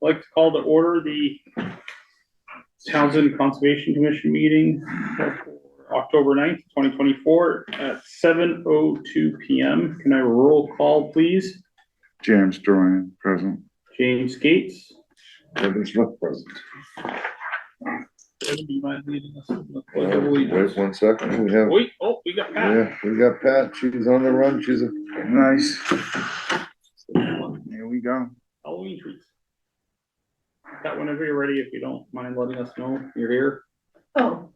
like to call to order the Townsend Conservation Commission meeting for October 9th, 2024 at 7:02 p.m. Can I have a roll call, please? James Duran, present. James Gates. Kevin Smith, present. Do you mind leading us in the pledge Wait of allegiance? 1 second. We have, Wait, oh, we got Pat. yeah, we got Pat. She's on the run. She's a Nice. Here we go. Halloween treats. Pat, whenever you're ready, if you don't mind letting us know you're here. Oh,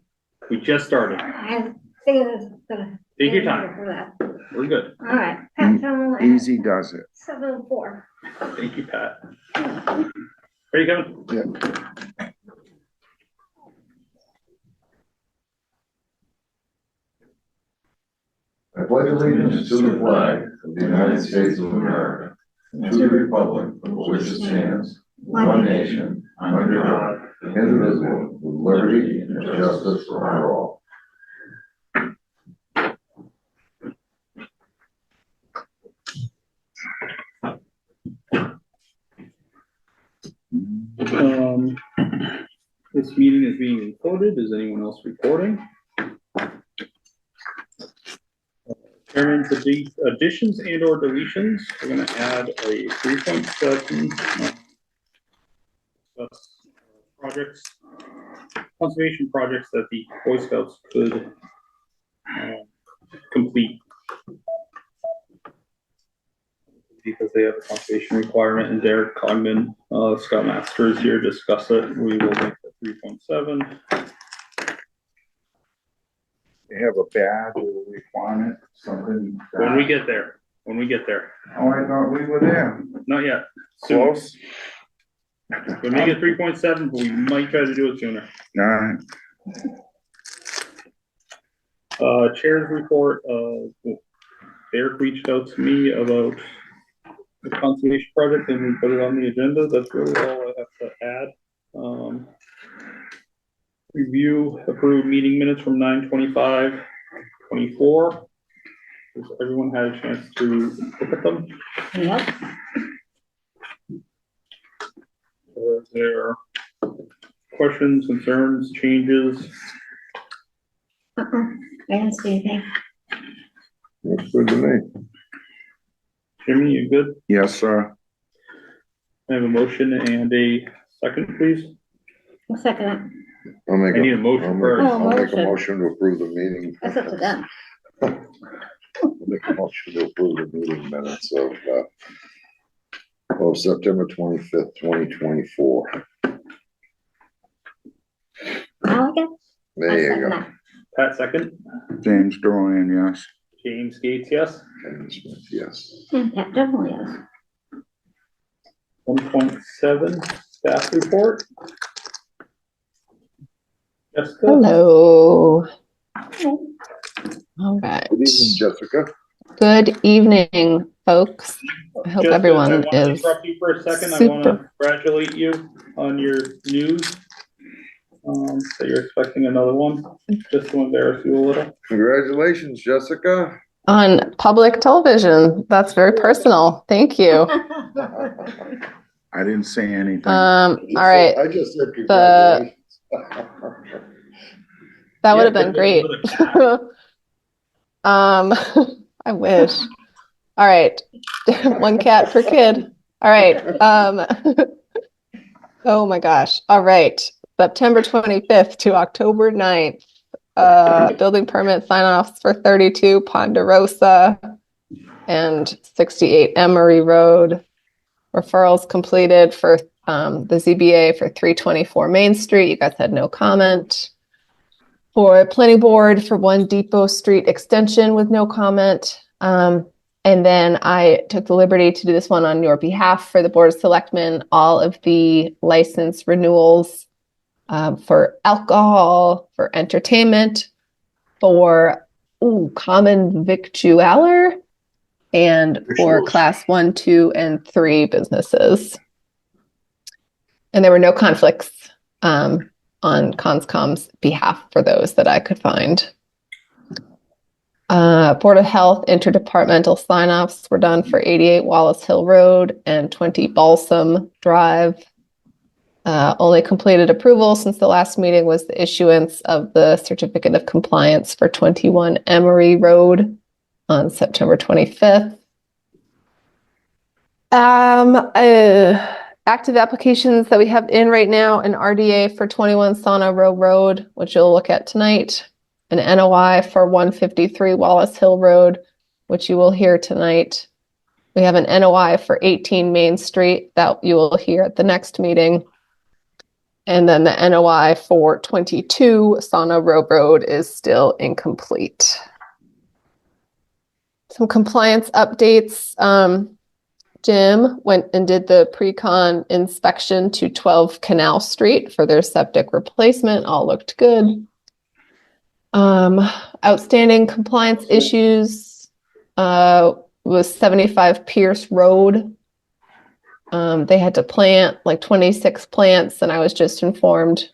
We just started. I think it's gonna. Take your time. For that. We're good. All right. Pat Fennell at Easy does it. 7:04. Thank you, Pat. Ready, Kevin? yeah. I pledge allegiance to the flag of the United States of America and to the republic for which it stands, one nation, under God, indivisible, with liberty and justice for all. This meeting is being recorded. Is anyone else recording? Chairman's additions and or deletions. We're going to add a 3.7 projects, conservation projects that the Boy Scouts could complete because they have a conservation requirement, and Derek Cogman, Scoutmaster, is here to discuss it. We will make the 3.7. They have a badge or requirement, something. When we get there. When we get there. Oh, I thought we were there. Not yet. Soon. Close. We make it 3.7, but we might try to do it sooner. All right. Chair's report. Derek reached out to me about the conservation project, and we put it on the agenda. That's really all I have to add. Review approved meeting minutes from 9/25/24. Has everyone had a chance to look at them? Yep. Are there questions, concerns, changes? I didn't see anything. Looks good to me. Jimmy, you good? Yes, sir. I have a motion and a second, please. I'll second it. I'll make I need a motion first. Oh, I'll make a motion. motion to approve the meeting. That's up to them. I'll make a motion to approve the meeting minutes of September 25th, 2024. I like it. There you go. That. Pat, second. James Duran, yes. James Gates, yes. Kevin Smith, yes. Yeah, that definitely is. 1.7 staff report. Jessica? Hello. All right. Good evening, Jessica. Good evening, folks. I hope Jessica, everyone I want to is interrupt you for a second. I want super. to congratulate you on your news. That you're expecting another one. Just to embarrass you a little. Congratulations, Jessica. On public television. That's very personal. Thank you. I didn't say anything. All right. I just said congratulations. That would have been great. I wish. All right. One cat per kid. All right. Oh my gosh. All right. September 25th to October 9th. Building permit sign-offs for 32 Ponderosa and 68 Emery Road. Referrals completed for the ZBA for 324 Main Street. You guys had no comment. For planning board for 1 Depot Street extension with no comment. And then I took the liberty to do this one on your behalf for the Board of Selectmen, all of the license renewals for alcohol, for entertainment, for common victualler, and for class 1, 2, and 3 businesses. And there were no conflicts on Conscom's behalf for those that I could find. Board of Health interdepartmental sign-offs were done for 88 Wallace Hill Road and 20 Balsam Drive. Only completed approval since the last meeting was the issuance of the certificate of compliance for 21 Emery Road on September 25th. Active applications that we have in right now, an RDA for 21 Sauna Row Road, which you'll look at tonight, an NOI for 153 Wallace Hill Road, which you will hear tonight. We have an NOI for 18 Main Street that you will hear at the next meeting. And then the NOI for 22 Sauna Row Road is still incomplete. Some compliance updates. Jim went and did the pre-con inspection to 12 Canal Street for their septic replacement. All looked good. Outstanding compliance issues was 75 Pierce Road. They had to plant like 26 plants, and I was just informed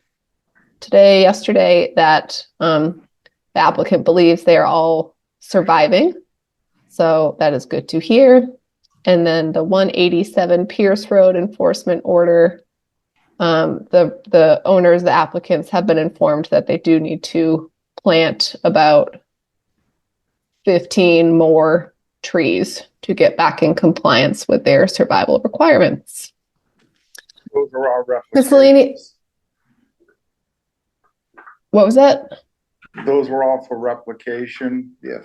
yesterday, that the applicant believes they are all surviving. So that is good to hear. And then the 187 Pierce Road enforcement order, the owners, the applicants have been informed that they do need to plant about 15 more trees to get back in compliance with their survival requirements. Those are all Miscellaneous. What was that? Those were all for replication? Yes.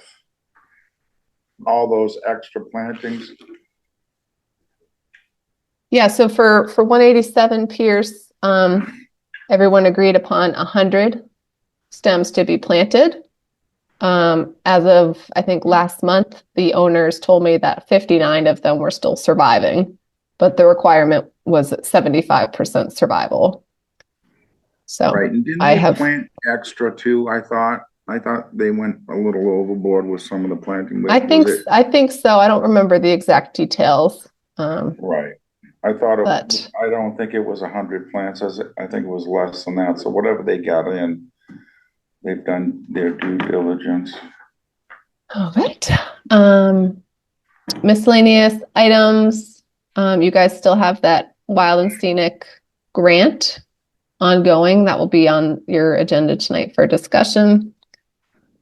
All those extra plantings? Yeah, so for 187 Pierce, everyone agreed upon 100 stems to be planted. As of, I think, last month, the owners told me that 59 of them were still surviving, but the requirement was 75% survival. So Right, and didn't they plant extra too, I thought? I thought they went a little overboard with some of the planting. But I think so. I don't remember the exact details. Right. I thought But- I don't think it was 100 plants. I think it was less than that. So whatever they got in, they've done their due diligence. All right. Miscellaneous items. You guys still have that Wild and Scenic grant ongoing. That will be on your agenda tonight for discussion.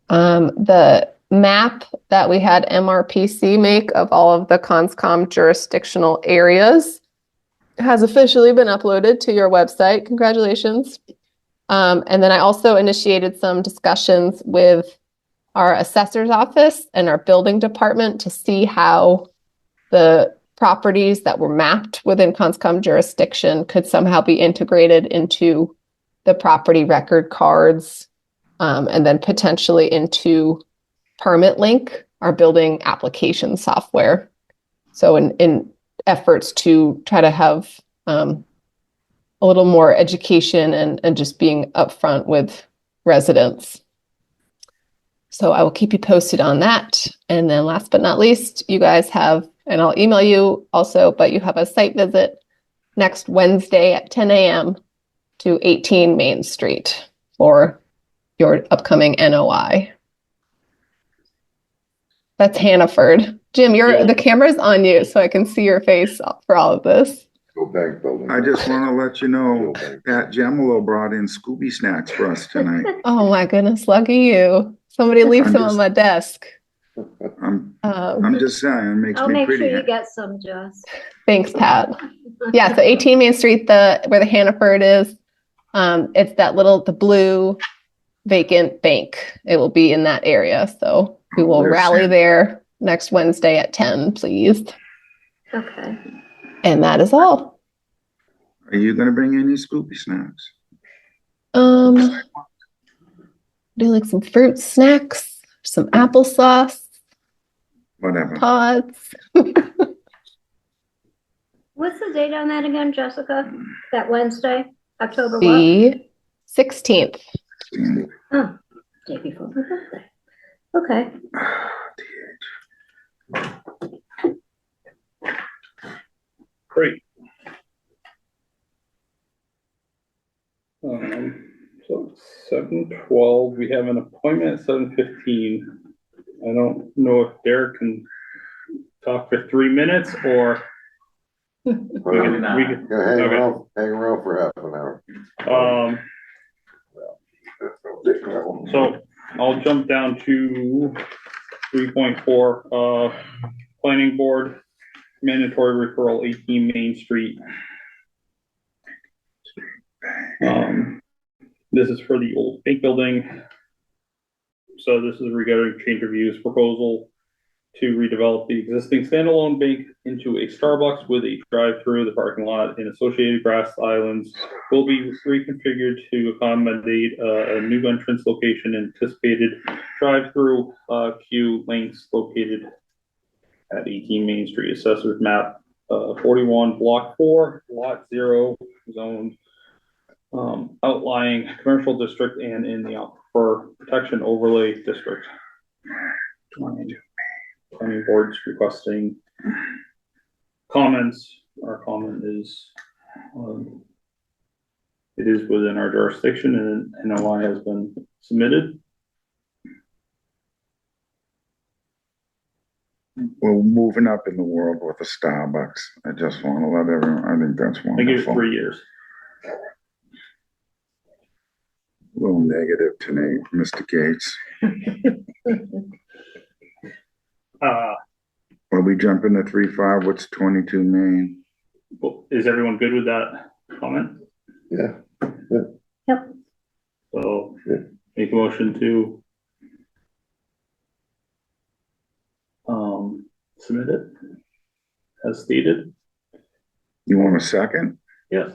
The map that we had MRPC make of all of the CONSCOM jurisdictional areas has officially been uploaded to your website. Congratulations. And then I also initiated some discussions with our assessor's office and our building department to see how the properties that were mapped within CONSCOM jurisdiction could somehow be integrated into the property record cards, and then potentially into PermitLink, our building application software. So in efforts to try to have a little more education and just being upfront with residents. So I will keep you posted on that. And then last but not least, you guys have, and I'll email you also, but you have a site visit next Wednesday at 10 a.m. to 18 Main Street for your upcoming NOI. That's Hannaford. Jim, the camera's on you, so I can see your face for all of this. Go back building. I just want to let you know, Pat Gemolo brought in Scooby snacks for us tonight. Oh my goodness, lucky you. Somebody leave some on my desk. I'm just saying, it makes I'll me make pretty sure you happy. get some, Joss. Thanks, Pat. Yeah, so 18 Main Street, where the Hannaford is, it's the blue vacant bank. It will be in that area. So we will rally there next Wednesday at 10, please. Okay. And that is all. Are you gonna bring any Scooby snacks? Do like some fruit snacks, some applesauce, Whatever. pods. What's the date on that again, Jessica? That Wednesday, October what? The 16th. Oh, day before my birthday. Okay. Great. So 7:12, we have an appointment at 7:15. I don't know if Derek can talk for 3 minutes or We can, Yeah, hang okay. around for half an hour. So I'll jump down to 3.4, planning board, mandatory referral, 18 Main Street. This is for the old bank building. So this is regarding change of use proposal to redevelop the existing standalone bank into a Starbucks with a drive-through. The parking lot and associated grass islands will be reconfigured to accommodate a new entrance location, anticipated drive-through queue lengths located at 18 Main Street, Assessors Map 41, Block 4, Lot 0, zoned outlying commercial district and in the Aquifer Protection Overlay District. Planning board's requesting comments. Our comment is it is within our jurisdiction and NOI has been submitted. We're moving up in the world with a Starbucks. I just want to let everyone, I think that's I give it wonderful. 3 years. A little negative tonight, Mr. Gates. Are we jumping to 3.5? What's 22 Main? Well, is everyone good with that comment? Yeah. Yep. So Yeah. make a motion to submit it as stated. You want a second? Yes.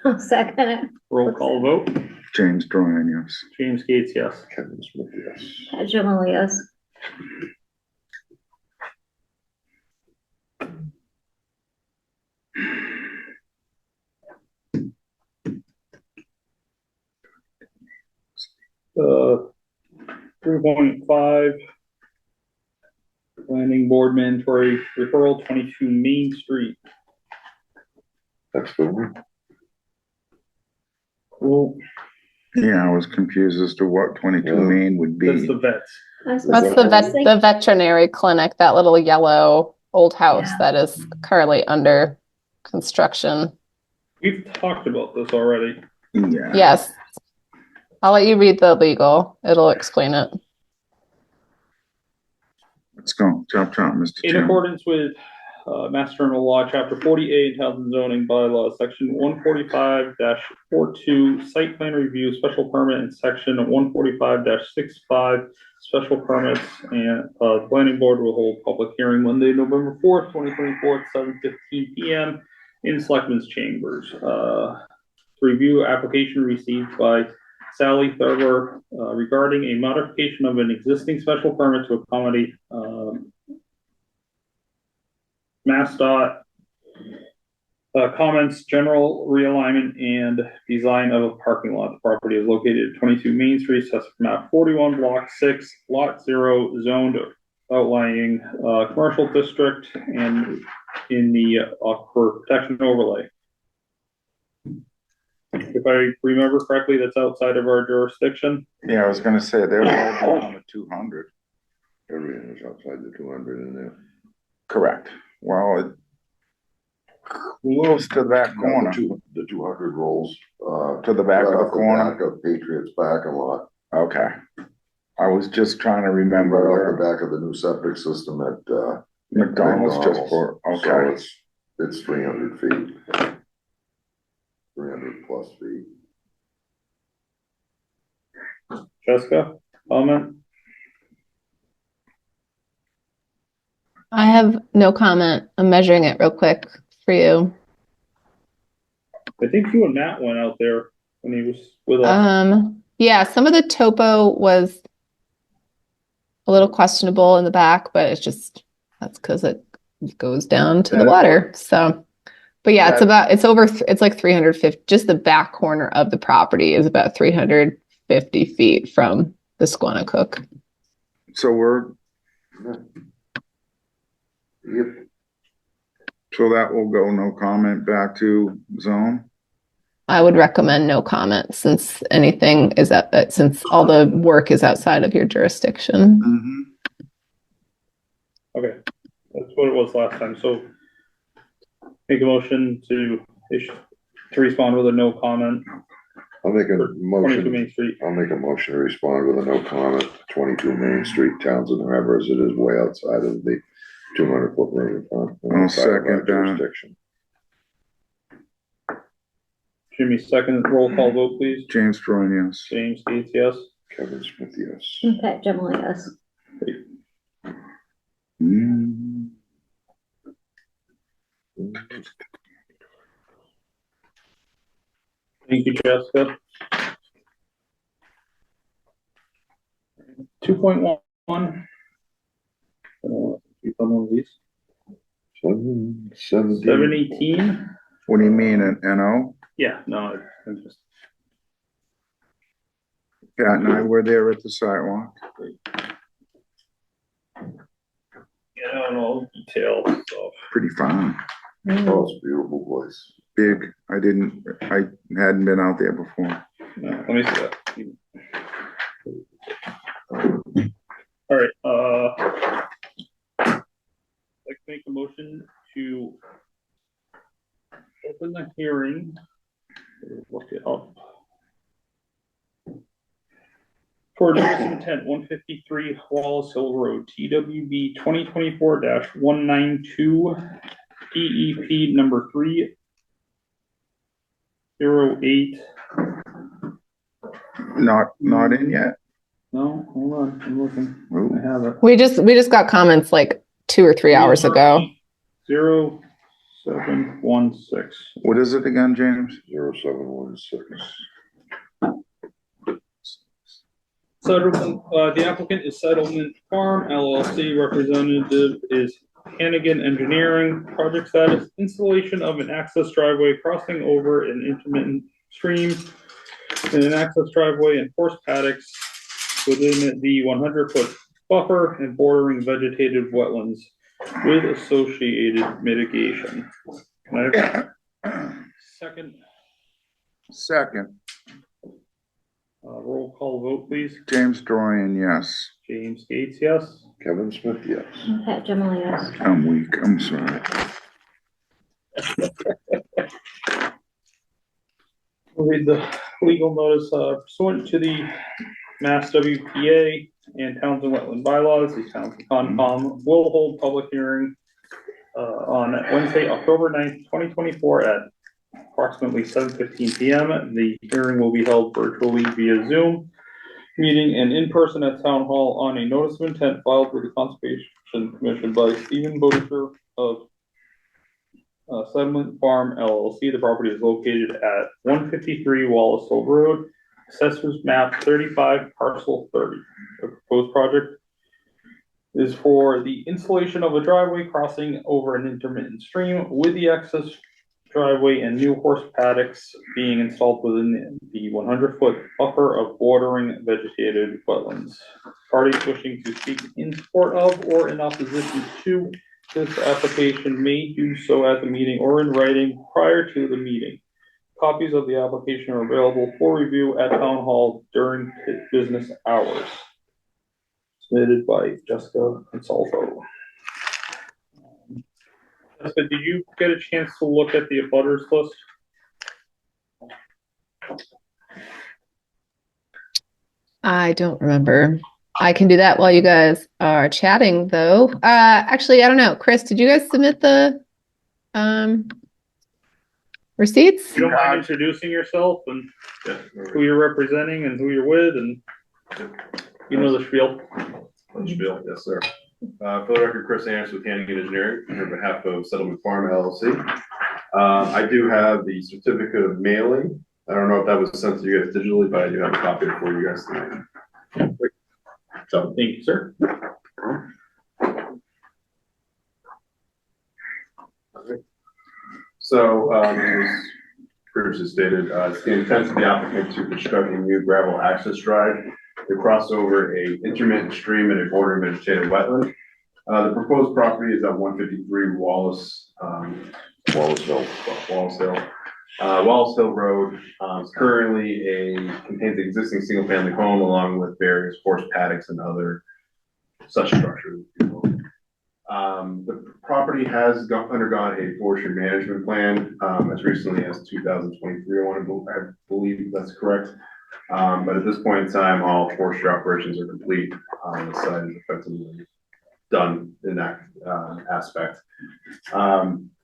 I'll second it. Roll call vote. James Droyan, yes. James Gates, yes. Kevin Smith, yes. Jamal, yes. Uh, 3.5 planning board mandatory referral, 22 Main Street. That's the one. Cool. Yeah, I was confused as to what 22 Yeah. Main would That's be. the vets. That's the veterinary clinic, that little yellow old house Yeah. that is currently under construction. We've talked about this already. Yeah. Yes. I'll let you read the legal. It'll explain it. Let's go. Chop, chop, Mr. In Chairman. accordance with Mass General Law, Chapter 48, Health and Zoning Bylaws, Section 145-42, Site Plan Review, Special Permit, and Section 145-65, Special Permits, and the Planning Board will hold public hearing Monday, November 4th, 2024, at 7:15 p.m. in Selectmen's Chambers. Review application received by Sally Thurber regarding a modification of an existing special permit to accommodate MassDOT comments, general realignment and design of a parking lot. The property is located at 22 Main Street, Assessors Map 41, Block 6, Lot 0, zoned outlying commercial district and in the Aquifer Protection Overlay. If I remember correctly, that's outside of our jurisdiction. Yeah, I was gonna say, they're all on the 200. Everything is outside the 200 in there. Correct. Well, close to that corner, The 200 rolls, to the back of the right off corner. back of Patriots parking lot, Okay. I was just trying to right remember off where the back of the new septic system at, McDonald's just for, So okay. it's 300 feet. 300 plus feet. Jessica, comment? I have no comment. I'm measuring it real quick for you. I think you and Matt went out there when he was with us. Yeah, some of the topo was a little questionable in the back, but that's because it goes down to the water. So, but yeah, it's like 350, just the back corner of the property is about 350 feet from the Squanicook. So Yep. so that will go no comment back to zone? I would recommend no comment since since all the work is outside of your jurisdiction. Mm-hmm. Okay, that's what it was last time. So Make a motion to respond with a no comment I'll make a for 22 motion, Main Street. I'll make a motion to respond with a no comment, 22 Main Street, Townsend, Remember, as it is way outside of the 200-foot limit. I'll second that. Jurisdiction. Jimmy, second. Roll call vote, please. James Droyan, yes. James Gates, yes. Kevin Smith, yes. Pat Gemini, yes. Mm. Thank you, Jessica. 2.1. Keep on one of these. 718. What do you mean, an NO? Yeah, no, I'm just. Pat and I were there at the sidewalk. Yeah, I don't know details. So. Pretty fine. Oh, it's a beautiful place. Big. I hadn't been out there before. No, let me see that. All right. I'd like to make a motion to open the hearing. Look it up. For notice of intent, 153 Wallace Hill Road, TWB 2024-192, DEP number 308. Not in yet? No, hold on, I'm looking. Ooh. I have it. We just got comments like 2 or 3 hours ago. 0716. What is it again, James? 0716. Settlement, the applicant is Settlement Farm LLC. Representative is Hannigan Engineering. Project status: installation of an access driveway crossing over an intermittent stream and an access driveway and horse paddocks within the 100-foot buffer and bordering vegetated wetlands with associated mitigation. Can I have second? Second. Roll call vote, please. James Droyan, yes. James Gates, yes. Kevin Smith, yes. Pat Gemini, yes. I'm weak. I'm sorry. We'll read the legal notice pursuant to the Mass WPA and Townsend Wetland bylaws. The Townsend Concom will hold public hearing on Wednesday, October 9th, 2024 at approximately 7:15 p.m. The hearing will be held virtually via Zoom meeting and in person at Town Hall on a notice of intent filed with the Conservation Commission by Stephen Boucher of Settlement Farm LLC. The property is located at 153 Wallace Hill Road, Assessors Map 35, Parcel 30. The proposed project is for the installation of a driveway crossing over an intermittent stream with the access driveway and new horse paddocks being installed within the 100-foot buffer of bordering vegetated wetlands. Parties wishing to speak in support of or in opposition to this application may do so at the meeting or in writing prior to the meeting. Copies of the application are available for review at Town Hall during business hours. Submitted by Jessica Consalvo. Jessica, did you get a chance to look at the abutters list? I don't remember. I can do that while you guys are chatting, though. Actually, I don't know. Chris, did you guys submit the receipts? You don't mind introducing yourself and who you're representing and who you're with, and you know the spiel. Spiel, yes, sir. For the record, Chris Anderson with Hannigan Engineering on behalf of Settlement Farm LLC. I do have the certificate of mailing. I don't know if that was sent to you guys digitally, but I do have a copy for you guys tonight. So, thank you, sir. So, as previously stated, it's the intent of the applicant to construct a new gravel access drive to cross over a intermittent stream and a bordering vegetated wetland. The proposed property is at 153 Wallace Hill. Wallace Hill Road is currently contains an existing single-family home along with various horse paddocks and other such structures. The property has undergone a forestry management plan, as recently as 2023. I believe that's correct. But at this point in time, all forestry operations are complete. The site is effectively done in that aspect.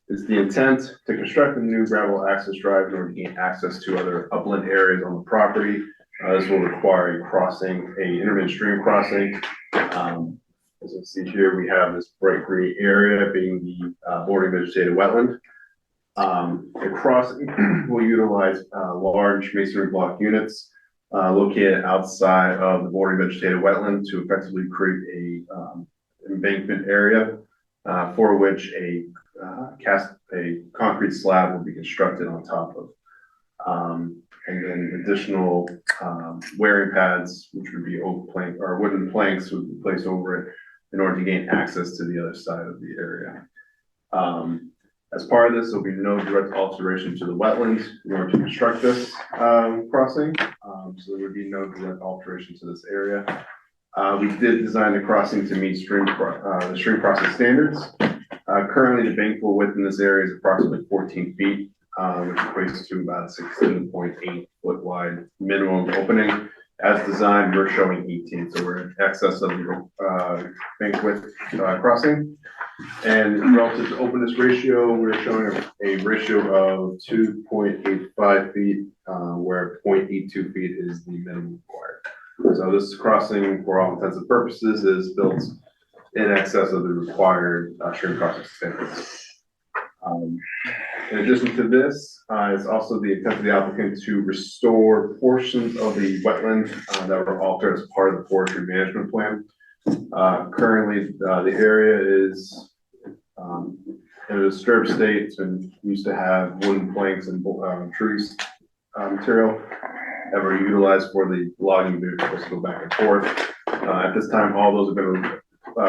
It's the intent to construct a new gravel access drive in order to gain access to other upland areas on the property. This will require a crossing, a intermittent stream crossing. As you see here, we have this bright green area being the bordering vegetated wetland. The crossing will utilize large masonry block units located outside of the bordering vegetated wetland to effectively create a embankment area for which a concrete slab will be constructed on top of. And then additional wearing pads, which would be oak plank or wooden planks, would be placed over it in order to gain access to the other side of the area. As part of this, there'll be no direct alteration to the wetlands in order to construct this crossing. So there would be no direct alteration to this area. We did design the crossing to meet the stream crossing standards. Currently, the bankable width in this area is approximately 14 feet, which equates to about a 16.8 foot wide minimum opening. As designed, we're showing 18, so we're in excess of the bank width crossing. And relative to openness ratio, we're showing a ratio of 2.85 feet, where 0.82 feet is the minimum required. So this crossing, for all intents and purposes, is built in excess of the required stream crossing standards. In addition to this, it's also the intent of the applicant to restore portions of the wetland that were altered as part of the forestry management plan. Currently, the area is in a disturbed state. It's been used to have wooden planks and trees material that were utilized for the logging vehicles to go back and forth. At this time, all those have been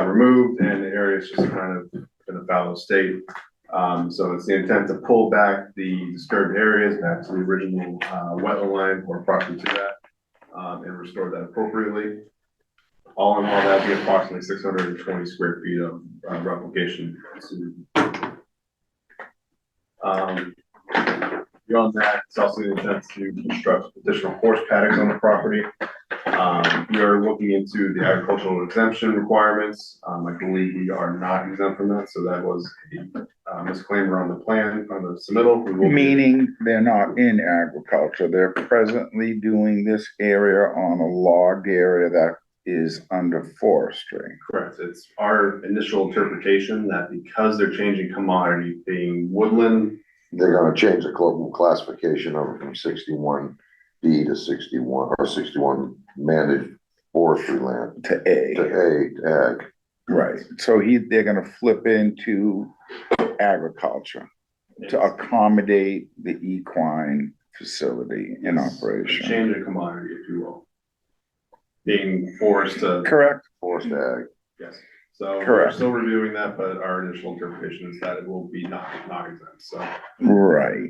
removed, and the area is just kind of in a fallow state. So it's the intent to pull back the disturbed areas back to the original wetland line or approximately to that, and restore that appropriately. All in all, that'd be approximately 620 square feet of replication. Beyond that, it's also the intent to construct additional horse paddocks on the property. We are looking into the agricultural exemption requirements. I believe we are not exempt from that, so that was a misclaimer on the plan, on the submittal. Meaning they're not in agriculture, they're presently doing this area on a logged area that is under forestry. Correct. It's our initial interpretation that because they're changing commodity being woodland. They're gonna change the global classification of it from 61B to 61 or 61 managed forestry land To A. to ag. Right, so they're gonna flip into agriculture to accommodate the equine facility in operation. Change of commodity, if you will. Being forced to. Correct? Forced ag. Yes. So we're Correct. still reviewing that, but our initial interpretation is that it will be not exempt, so. Right.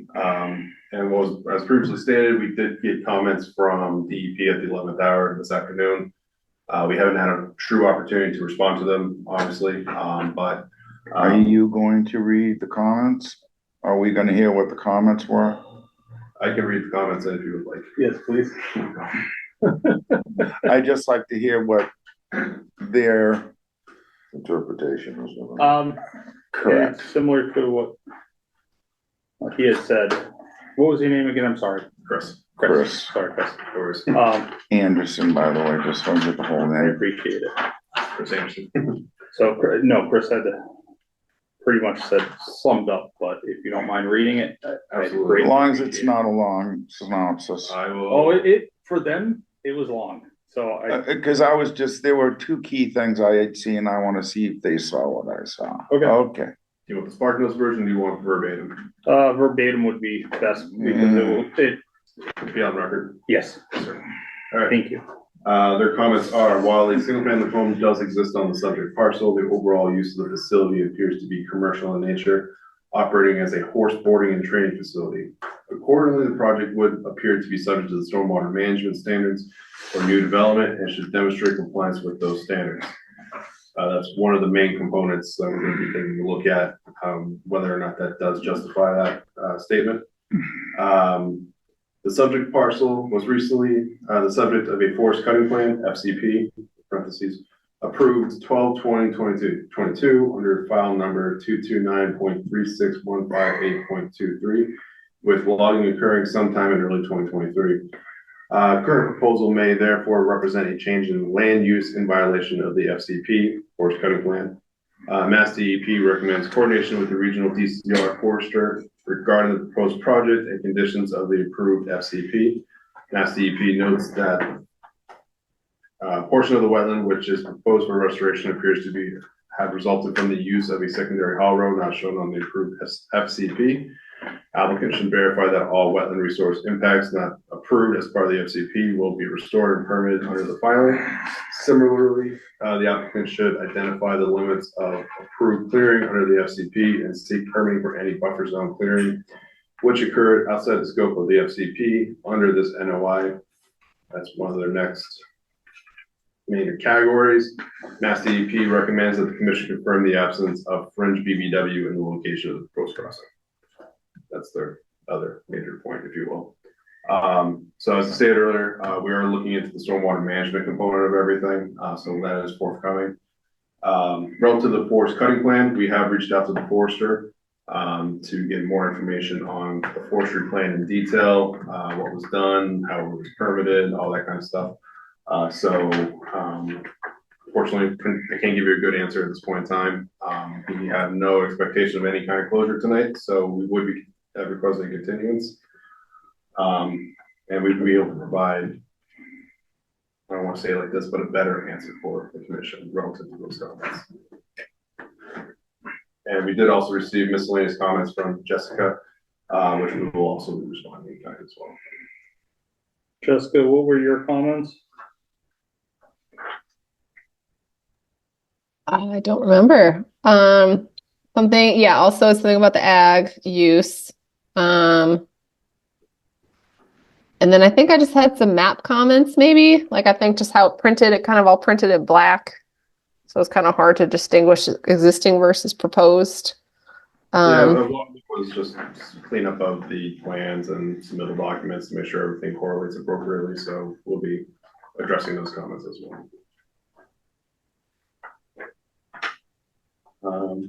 And was, as previously stated, we did get comments from DEP at the 11th hour this afternoon. We haven't had a true opportunity to respond to them, obviously, but. Are you going to read the comments? Are we gonna hear what the comments were? I can read the comments if you would like. Yes, please. I'd just like to hear what their Interpretation is gonna. correct. It's similar to what he has said. What was your name again? I'm sorry. Chris. Chris. Sorry, Chris. No worries. Anderson, by the way, just so I get the whole I name. appreciate it. Chris Anderson. So, no, Chris had pretty much said summed up, but if you don't mind reading it, I'd Absolutely. As greatly long as it's appreciate it. not a long synopsis. I will. Oh, for them, it was long. So Cause there were two key things I had seen. I wanna see if they saw what I saw. Okay. Okay. Do you want the Spark Notes version? Or do you want verbatim? verbatim would be best because Be on record. yes, Yes, sir. All right. thank you. Their comments are, while a single-family home does exist on the subject parcel, the overall use of the facility appears to be commercial in nature, operating as a horse boarding and training facility. Accordingly, the project would appear to be subject to the stormwater management standards for new development and should demonstrate compliance with those standards. That's one of the main components that we're gonna be taking a look at, whether or not that does justify that, statement. The subject parcel was recently, the subject of a forest cutting plan, FCP, parentheses, approved 12/20/22 under file number 229.36158.23, with logging occurring sometime in early 2023. Current proposal may therefore represent a change in land use in violation of the FCP, forest cutting plan. Mass DEP recommends coordination with the regional DCR forester regarding the proposed project and conditions of the approved FCP. Mass DEP notes that portion of the wetland which is proposed for restoration appears to have resulted from the use of a secondary haul road not shown on the approved FCP. Applicant should verify that all wetland resource impacts not approved as part of the FCP will be restored and permitted under the filing. Similarly, the applicant should identify the limits of approved clearing under the FCP and seek permitting for any buffer zone clearing which occurred outside the scope of the FCP under this NOI. That's one of their next major categories. Mass DEP recommends that the commission confirm the absence of fringe BBW in the location of the proposed crossing. That's their other major point, if you will. So as I stated earlier, we are looking into the stormwater management component of everything. So that is forthcoming. Relative to the forest cutting plan, we have reached out to the forester to get more information on the forestry plan in detail, what was done, how it was permitted, all that kind of stuff. Unfortunately, I can't give you a good answer at this point in time. We have no expectation of any kind of closure tonight, so we would be requesting continuance. And we'd be able to provide, I don't want to say it like this, but a better answer for the commission relative to those comments. And we did also receive miscellaneous comments from Jessica, which we will also be responding to as well. Jessica, what were your comments? I don't remember. Something, yeah, also something about the ag use. And then I think I just had some map comments, maybe. Like I think just how it printed, it kind of all printed in black. So it's kind of hard to distinguish existing versus proposed. Yeah, a lot of it was just cleanup of the plans and some middle documents to make sure everything correlates appropriately. So we'll be addressing those comments as well.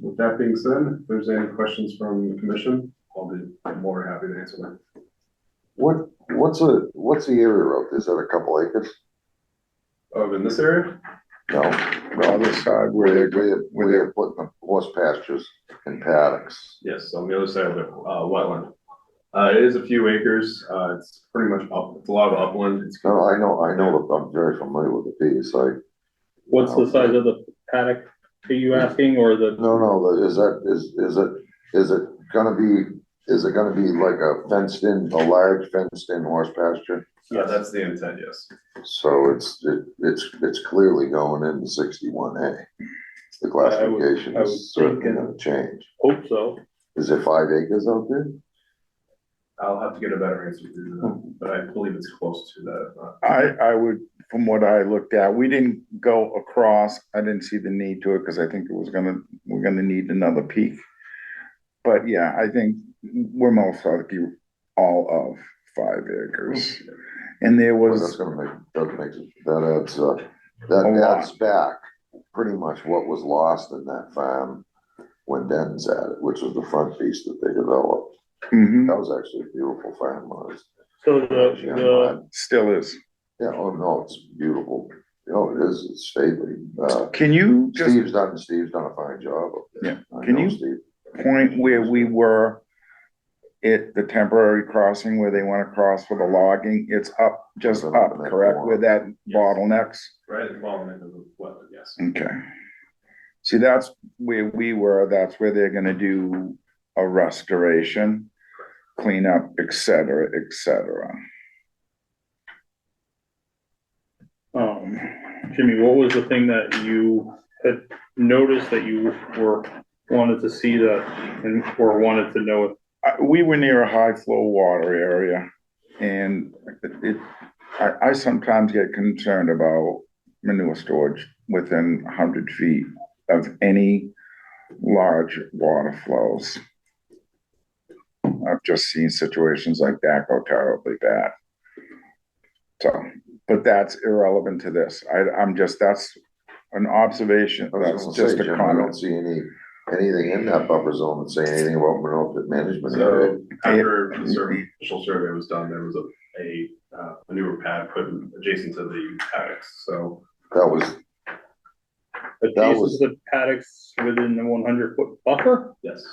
With that being said, if there's any questions from the commission, I'll be more than happy to answer them. What's the area of? Is that a couple acres? Oh, in this area? No, The other side where they're putting the horse pastures and paddocks. Yes, on the other side of the wetland. It is a few acres. It's pretty much up. It's a lot of upland. No, I know. I'm very familiar with the piece. What's the size of the paddock? Are you asking, or the? No. Is it gonna be like a large fenced in horse pasture? Yeah, that's the intent. Yes. So it's clearly going into 61A. The classification is certainly going to change. Hope so. Is there 5 acres out there? I'll have to get a better answer for you, but I believe it's close to that. I would, from what I looked at, we didn't go across. I didn't see the need to it because I think we're gonna need another peak. But yeah, I think we're most likely all of 5 acres. And there was that adds back pretty much what was lost in that farm when Denton's at it, which was the front piece that they developed. Mhm. That was actually a beautiful farm. So the Still is. Yeah, oh no, it's beautiful. It is. It's stately. Can you just Steve's done a fine job up there. Yeah. Can you Steve. point where we were at the temporary crossing where they want to cross for the logging? It's up, just up, correct? Where that bottlenecks? Right at the bottom end of the wetland. Yes. Okay. See, that's where we were. That's where they're gonna do a restoration, cleanup, et cetera, et cetera. Jimmy, what was the thing that you had noticed that you wanted to see or wanted to know? We were near a high flow water area, and I sometimes get concerned about manure storage within 100 feet of any large water flows. I've just seen situations like that go terribly bad. So, but that's irrelevant to this. That's an observation. I was That's gonna just say, a Jim, I don't comment. see anything in that buffer zone that say anything about Minot management So area. after the initial survey was done, there was a manure pad put adjacent to the paddocks, so. That was, Adjacent was- to the paddocks within the 100-foot buffer? Yes.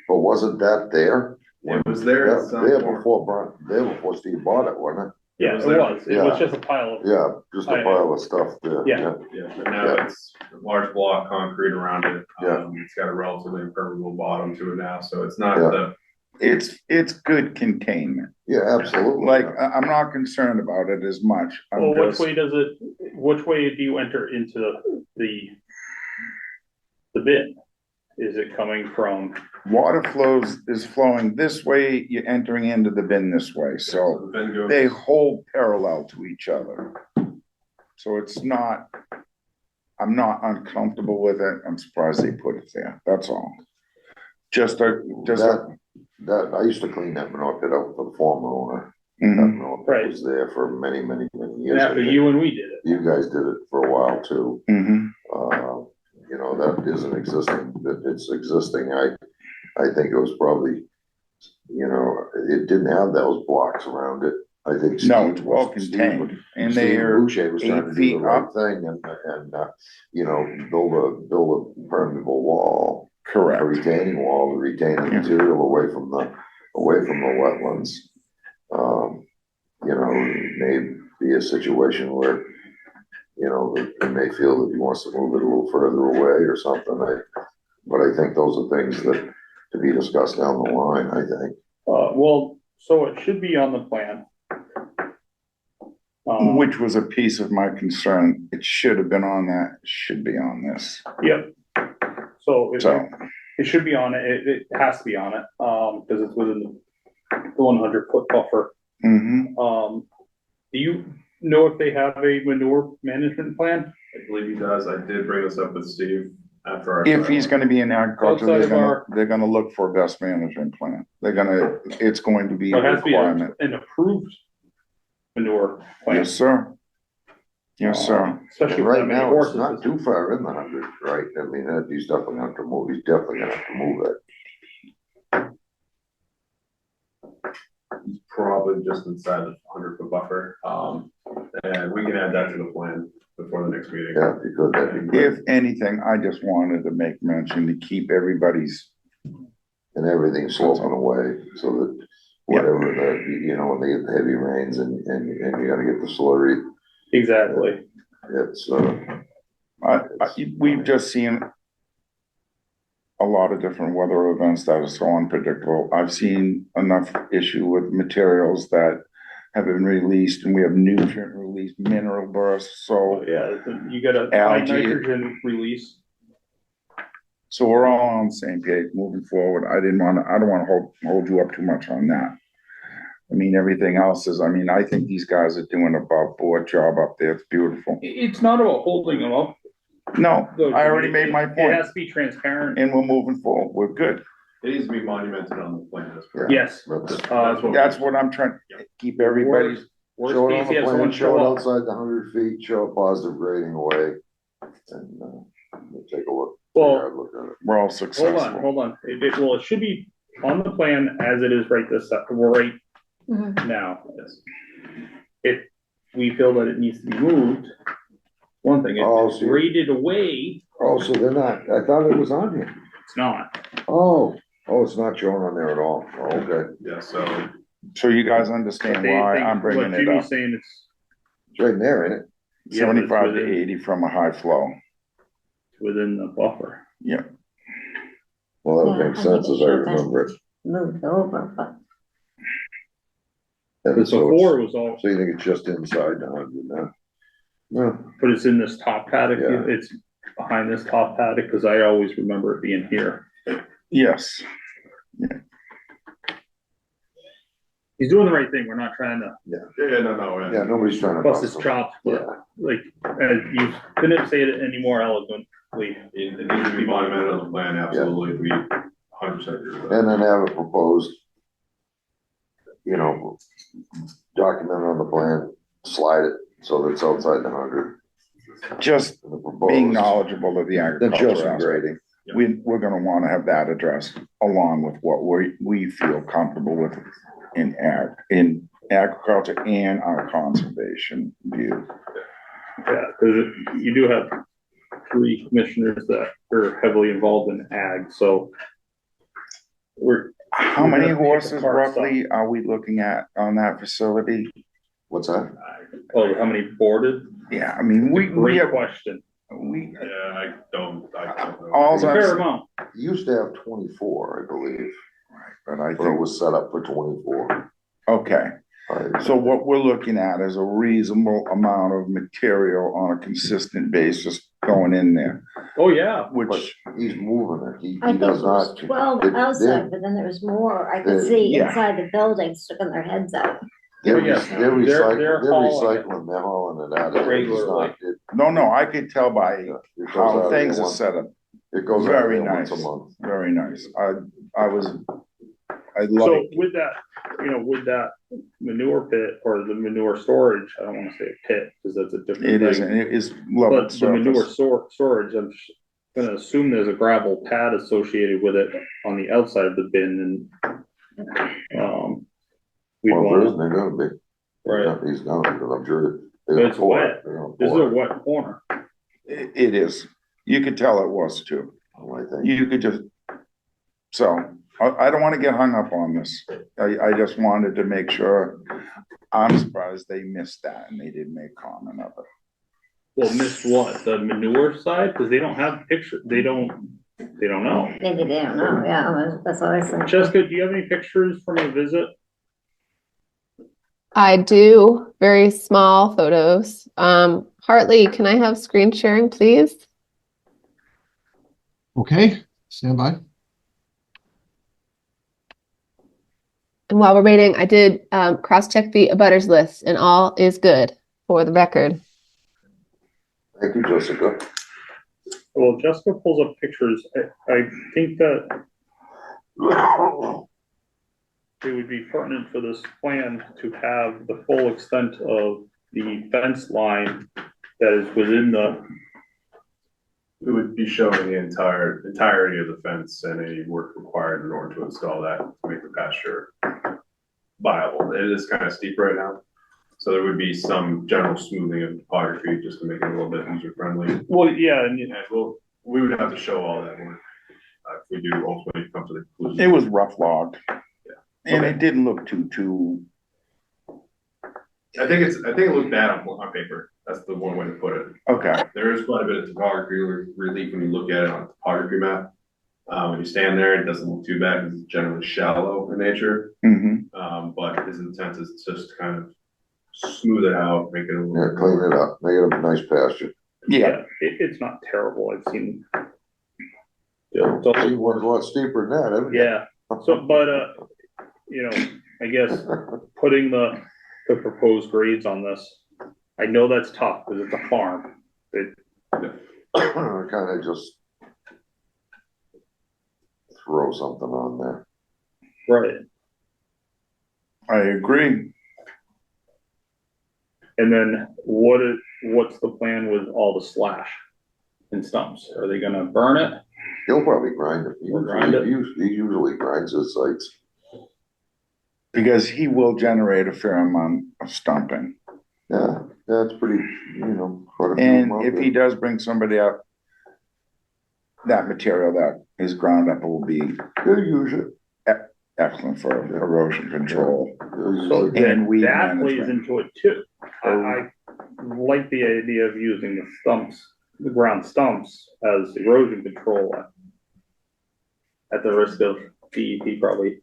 but wasn't that there? It was there at some There point. before Steve bought it, wasn't Yeah, was it there. was. It was Yeah. just a pile of. it? Yeah, just a pile of stuff there. Yeah. Yeah, but now it's a large block concrete around it. Yeah. It's got a relatively impermeable bottom to it now, so it's not Yeah. the, It's good containment. Yeah, absolutely. Like, I'm not concerned about it as much. I'm Well, just- which way do you enter into the bin? Is it coming from, Water is flowing this way, you're entering into the bin this way, so the bin goes. they hold parallel to each other. So it's not, I'm not uncomfortable with it, I'm surprised they put it there, that's all. That, I used to clean that Minot pit out for the former owner. That Mhm. Minot pit Right. was there for many years. after you and we did it? You guys did it for a while too. Mhm. You know, that isn't existing, that it's existing. I think it was probably, you know, it didn't have those blocks around it. I think. No, it's Steve- well Steve- contained, and Steve they're Boucher was trying 8 to do feet the right up. thing and, you know, build a permeable wall, a Correct. retaining wall to retain the material away from the wetlands. You know, it may be a situation where, you know, they may feel that he wants to move it a little further away or something. But I think those are things that to be discussed down the line, I think. Well, so it should be on the plan. Which was a piece of my concern, it should have been on that, it should be on this, Yep. So so. it should be on it, it has to be on it, because it's within the 100-foot buffer. Mhm. Do you know if they have a manure management plan? I believe he does. I did bring this up with Steve after our. If he's gonna be in agriculture, Outside of they're gonna look for a best management plan. It's going to be It a has to be requirement. an approved manure plan. Yes, sir. Yes, sir. Especially And for that right many now, it's horses. not too far in the 100, right? I mean, he's definitely gonna have to move, he's definitely gonna have to move it. He's probably just inside the 100-foot buffer. And we can add that to the plan before the next meeting. Yeah, because that'd be great. If anything, I just wanted to make mention to keep everybody's, And everything's sloping away, so that whatever the, you know, when they get the heavy rains and you gotta get the slurry, Exactly. it's, we've just seen a lot of different weather events that are so unpredictable. I've seen enough issue with materials that have been released, and we have nutrient release, mineral bursts, so. Yeah, you got a high Algae. nitrogen release. So we're all on the same page moving forward. I don't wanna hold you up too much on that. I mean, everything else is, I think these guys are doing a above board job up there. It's beautiful. It's not about holding them up. No, though, I already Jimmy. made my It point, has to be transparent. and we're moving forward. We're good. It needs to be monumented on the plan as per. Yes. That's what I'm trying to keep everybody's, Worst show it case, on the you have plan, someone show show it up. outside the 100 feet, show a positive grading away, and, we'll take a look. Well, take a look at it. we're all Hold successful. on. Well, it should be on the plan as it is right right Mhm. now. If we feel that it needs to be moved, one thing, if Oh, it's so- graded away, Oh, so they're not, I thought it was on here. it's not. Oh, it's not shown on there at all. Oh, okay, Yeah, so So you guys But understand they why think I'm bringing what it Jimmy's up. saying, it's it's right in there, ain't it? yeah, but it's 75 to within- 80 from a high flow. within the buffer. Yeah, Well, that Yeah, would I make think sense it as I should be. remember it. Moved over, but And Because so before it's- it was all, So you think it's just inside the 100 now? Yeah, but it's in this top paddock, Yeah. it's behind this top paddock, because I always remember it being here. yes. He's doing the right thing, we're not trying to yeah, no. yeah, nobody's trying to. bust his them. chops, but Yeah, like, you couldn't say it any more eloquent. Lee? It needs to be monumented on the plan, absolutely, we 100% agree with that. And then have it proposed, you know, documented on the plan, slide it so that it's outside the 100. Just And the proposed. being knowledgeable of the Then agriculture just aspect. grading. We're gonna wanna have that addressed along with what we feel comfortable with in agriculture and our conservation view. Yeah, because you do have 3 commissioners that are heavily involved in ag, so How We're many gonna pick horses apart roughly are we looking at on that facility? What's that? how many boarded? Yeah, I mean, we Great have, question. we, Yeah, I don't know. All It's a I'm fair saying- amount. You used to have 24, I believe, but I but it think, was set up for 24. okay. I- So what we're looking at is a reasonable amount of material on a consistent basis going in there, Oh, yeah. But which, he's moving it, he I think it does was not. 12 they- outside, but then there was more I could they- see yeah. inside the building sticking their heads out. They're Oh, yeah. recycling, They're they're hauling it. recycling, they're hauling it out. It's Regularly. not- no, I could tell by it goes how out things there are once- set up. It goes out very there once a nice. month. Very nice. I love So it. with that, with that manure pit or the manure storage, I don't wanna say a pit, because that's a different It thing. isn't, it is level But the manure surface. storage, I'm gonna assume there's a gravel pad associated with it on the outside of the bin and, we'd Well, there isn't, want, they're gonna be. right, He's not, because I'm sure. they're gonna It's pour wet. it, they're gonna this is pour a it, wet corner. It is. You could tell it was too. I think. You could just, so, I don't wanna get hung up on this. I just wanted to make sure. I'm surprised they missed that and they didn't make comment of it. Well, missed what, the manure side, cause they don't have picture, they don't know. Maybe they don't know, yeah, that's what I said. Jessica, do you have any pictures from a visit? I do, very small photos. Hartley, can I have screen sharing, please? Okay, stand by. And while we're waiting, I did cross-check the abutters list and all is good for the record. Thank you, Jessica. Well, Jessica pulls up pictures, I think that it would be pertinent for this plan to have the full extent of the fence line that is within the, We would be showing the entirety of the fence and any work required in order to install that to make the pasture viable. It is kind of steep right now, so there would be some general smoothing of topography just to make it a little bit user friendly. well, yeah, and And we would have to show all that work if we do ultimately come to the conclusion. It was rough logged. And it didn't look too, I think it looks bad on paper. That's the one way to put it. okay. There is quite a bit of topography relief when you look at it on a topography map. When you stand there, it doesn't look too bad because it's generally shallow in nature. But his intent is just to kind of smooth it out, make it a little. Yeah, clean it up, make it a nice pasture. Yeah, it's not terrible, I've seen. See, one's a lot steeper than that, haven't you? Yeah, so, but, I guess putting the proposed grades on this, I know that's tough because it's a farm. Kind of just throw something on there. Right. I agree. And then what's the plan with all the slash and stumps? Are they gonna burn it? He'll probably grind it. He'll grind it? He usually grinds his sites. Because he will generate a fair amount of stumping. Yeah, that's pretty, quite a few And out if there. he does bring somebody up, that material that is ground up will be He'll use it. excellent for erosion control. He'll use So it. And that weed plays management. into it too. I like the idea of using the stumps, the ground stumps as erosion control at the risk of DEP probably.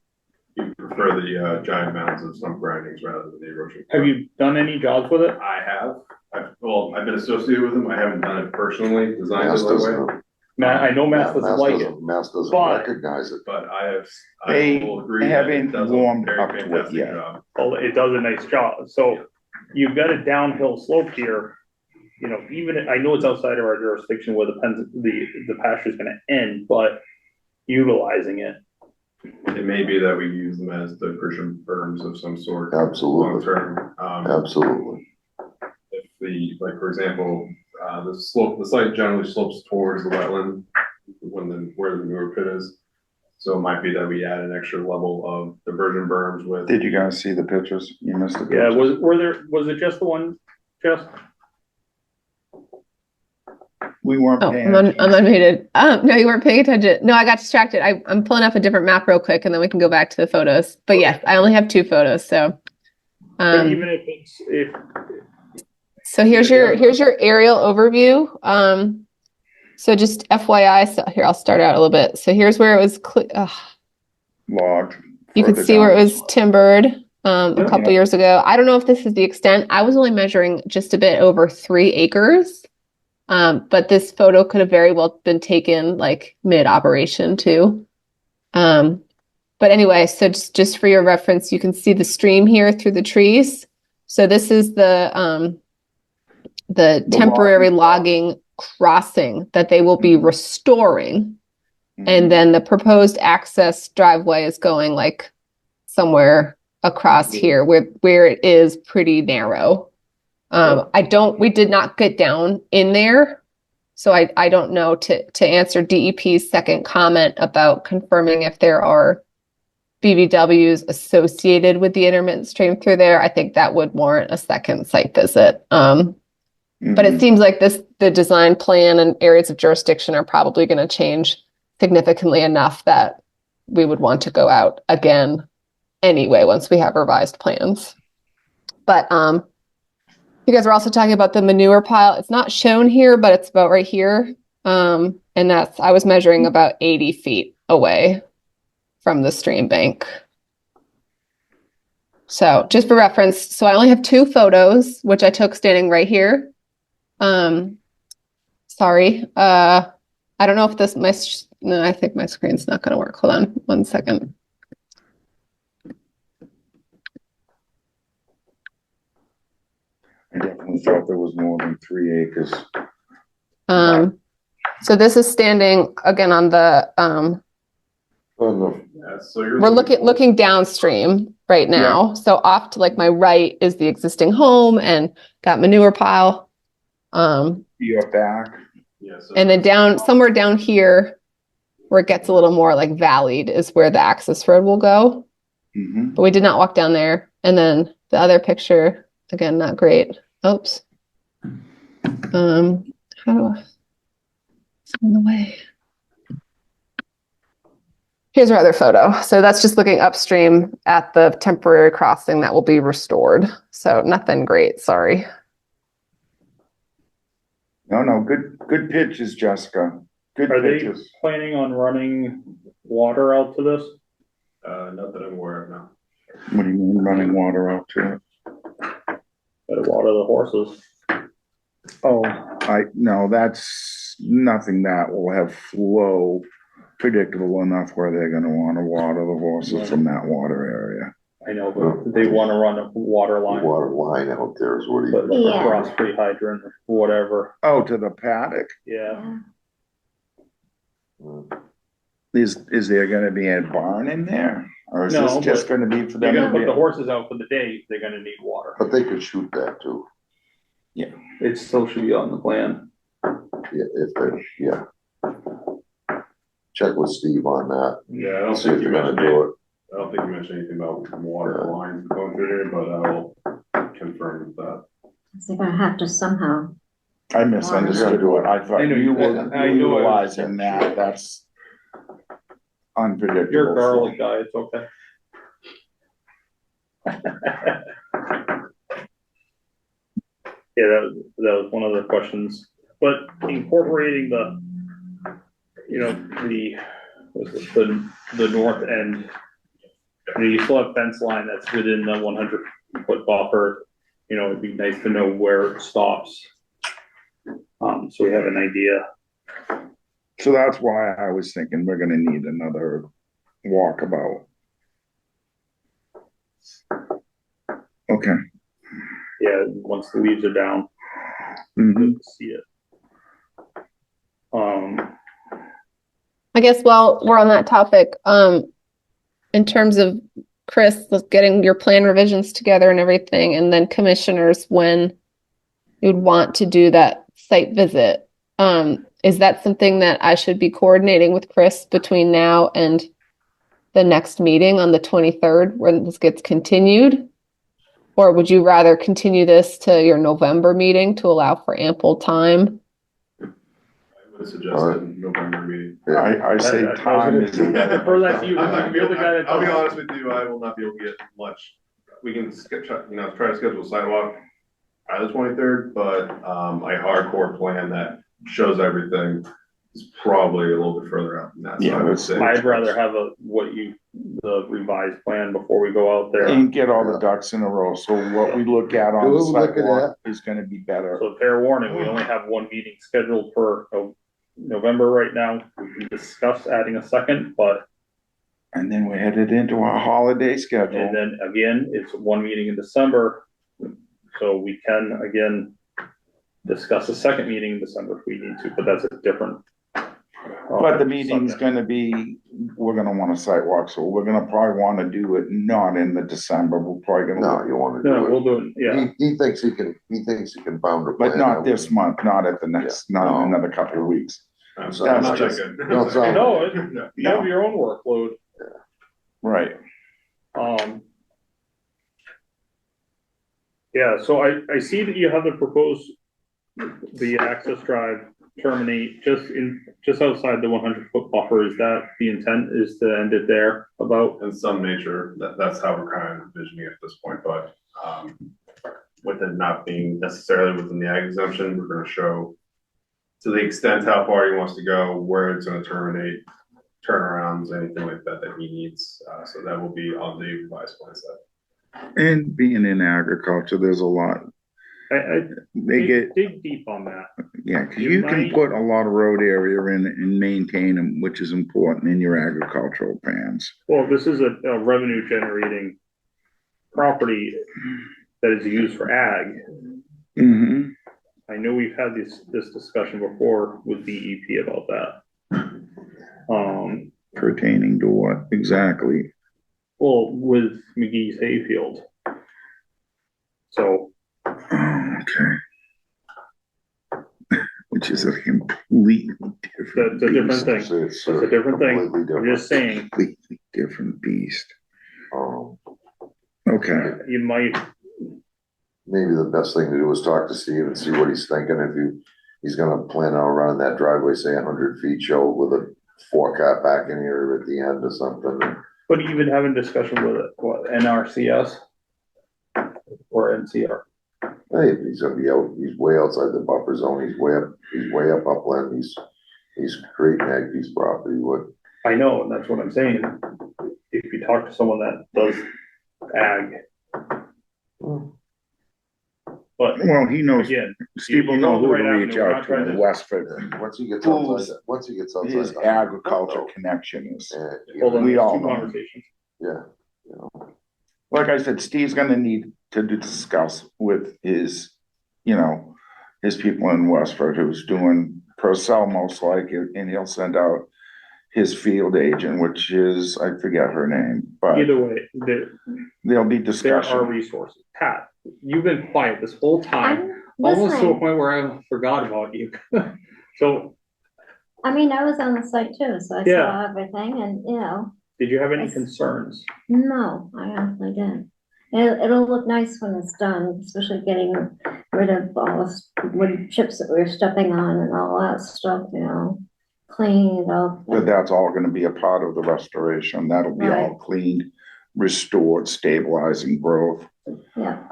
You prefer the giant mounds of stump grindings rather than the erosion. Have you done any jobs with it? I have. I've been associated with them. I haven't done it personally, designed it Mass that doesn't, way. Matt, I know Mass doesn't like it. Mass doesn't But- recognize it. But I They will agree that it haven't does a warmed very up to it fantastic yet. job. Well, it does a nice job. So you've got a downhill slope here. you know, even, I know it's outside of our jurisdiction where the pasture is gonna end, but utilizing it. It may be that we use them as diversion berms of some sort. Absolutely. Long term. Absolutely. If like, for example, the site generally slopes towards the wetland where the newer pit is. So it might be that we add an extra level of diversion berms with. Did you guys see the pictures? You missed the Yeah, pictures. was it just the one, Jess? We weren't Oh, paying I'm attention. unmuted. No, you weren't paying attention. No, I got distracted. I'm pulling up a different map real quick and then we can go back to the photos. But yes, I only have 2 photos. So, But even if so here's your aerial overview. So just FYI, so here, I'll start out a little bit. So here's where it was, Logged. you could further see where it down. was timbered a couple Yeah. years ago. I don't know if this is the extent. I was only measuring just a bit over 3 acres. But this photo could have very well been taken like mid-operation too. But anyway, so just for your reference, you can see the stream here through the trees. So this is the temporary logging crossing that they will be restoring. And then the proposed access driveway is going like somewhere across here where it is pretty narrow. We did not get down in there. So I don't know to answer DEP's second comment about confirming if there are BBWs associated with the intermittent stream through there. I think that would warrant a second site visit. But it seems like the design plan and areas of jurisdiction are probably going to change significantly enough that we would want to go out again anyway once we have revised plans. But you guys were also talking about the manure pile. It's not shown here, but it's about right here. And I was measuring about 80 feet away from the stream bank. So just for reference, so I only have 2 photos, which I took standing right here. Sorry. I don't know if no, I think my screen's not going to work. Hold on 1 second. I definitely thought there was more than 3 acres. So this is standing again on the, Yeah, so we're looking downstream right now. So off to like my right is the existing home and got manure pile. You're back. Yeah, so And then somewhere down here where it gets a little more like valleyed is where the access road will go. But we did not walk down there. And then the other picture, again, not great. Oops. How do I? It's in the way. Here's our other photo. So that's just looking upstream at the temporary crossing that will be restored. So nothing great, sorry. No, good pitches, Jessica. Good are they pitches. planning on running water out to this? not that I'm aware of now. What do you mean running water out to it? Better water the horses. Oh, no, that's nothing that will have flow predictable enough where they're gonna wanna water the horses from that water area. I know, but they want to run a water line. Water line out there is what But he. Yeah. frost-free hydrant or whatever. Oh, to the paddock? Yeah. Is there gonna be a barn in there? Or is No, this just but gonna be for They're them gonna to put be? the horses out for the day. They're gonna need water. But they could shoot that too. It still should be on the plan. Yeah, if they, yeah. Check with Steve on that. Yeah, I don't See think if you they're gonna mentioned do it. it. I don't think you mentioned anything about water lines going through there, but I will confirm that. They're gonna have to somehow. I misunderstood what I thought I know you you- were I knew I was- utilizing that, that's unpredictable. You're a garlic guy, it's okay. Yeah, that was one of the questions, but incorporating the north end, you still have fence line that's within the 100-foot buffer, it'd be nice to know where it stops. So we have an idea. So that's why I was thinking we're gonna need another walkabout. Okay, Yeah, once the leaves are down. Mhm. Good to see it. I guess while we're on that topic, in terms of Chris, getting your plan revisions together and everything, and then commissioners, when you'd want to do that site visit, is that something that I should be coordinating with Chris between now and the next meeting on the 23rd when this gets continued? Or would you rather continue this to your November meeting to allow for ample time? I would suggest a November meeting. I say time is. I prefer that to you, because you're the guy that. I'll be honest with you, I will not be able to get much. We can try to schedule a sidewalk by the 23rd, but a hardcore plan that shows everything is probably a little bit further out than that. So Yeah, I would say. I'd rather have the revised plan before we go out there. And get all the ducks in a row, so what we look at on the We'll look at sidewalk is gonna be better. So fair warning, we only have one meeting scheduled for November right now. We can discuss adding a second, but, And then we're headed into our holiday schedule. and then again, it's one meeting in December. So we can, again, discuss a second meeting in December if we need to, but that's a different. But the meeting's subject. gonna be, we're gonna want a sidewalk, so we're gonna probably wanna do it not in the December, we're probably No, gonna, you wanna do No, it. we'll do it, yeah. He thinks he can pound a plan. but not this month, not at the next, Yeah, not in no. another couple of weeks. I'm So not that's that just- good. no, it's not- No, No. you have your own workload. Right. Yeah, so I see that you have the proposed, the access drive terminate just outside the 100-foot buffer. Is that the intent, is to end it there about? In some nature, that's how we're kind of envisioning it at this point, but, with it not being necessarily within the ag exemption, we're gonna show to the extent how far he wants to go, where it's gonna terminate, turnarounds, anything like that he needs, so that will be on the revised plan set. And being in agriculture, there's a lot, I they get, dig deep on that. yeah, 'cause You you can might- put a lot of road area in and maintain them, which is important in your agricultural plans. Well, this is a revenue generating property that is used for ag. Mm-hmm. I know we've had this discussion before with DEP about that. Pertaining to what exactly? Well, with McGee's hayfield. So, Okay. Which is a completely different. that's a different beast. thing. It's It's a different thing. completely I'm different. just saying, Completely different beast. Um, Okay. you might, maybe the best thing to do is talk to Steve and see what he's thinking, if he's gonna plan on running that driveway, say 100 feet, show with a four-car back in here at the end or something. but even having discussion with what, NRCS? Or NCR? Hey, he's gonna be out, he's way outside the buffer zone, he's way up upland, he's creating ag piece property, what, I know, and that's what I'm saying. If you talk to someone that does ag, but Well, he knows, again, Steve will you know go the who right to avenue. reach We're out not to trying in to- Westford. once he gets Who's outside, once he gets outside. His that- agriculture connection is, hold on, We there's all two know. conversations. Yeah, like I said, Steve's gonna need to discuss with his, his people in Westford who's doing Purcell most likely, and he'll send out his field agent, which is, I forget her name, but Either way, there'll be there are discussion. resources. Pat, you've been quiet this whole time, I'm almost to a listening. point where I forgot about you. So, I mean, I was on the site too, so I Yeah. saw everything and, did you have any Yes. concerns? no, I honestly didn't. It'll look nice when it's done, especially getting rid of all the wood chips that we were stepping on and all that stuff, cleaning it up. But that's all gonna be a part of the restoration. That'll be all Right. cleaned, restored, stabilizing growth. Yeah,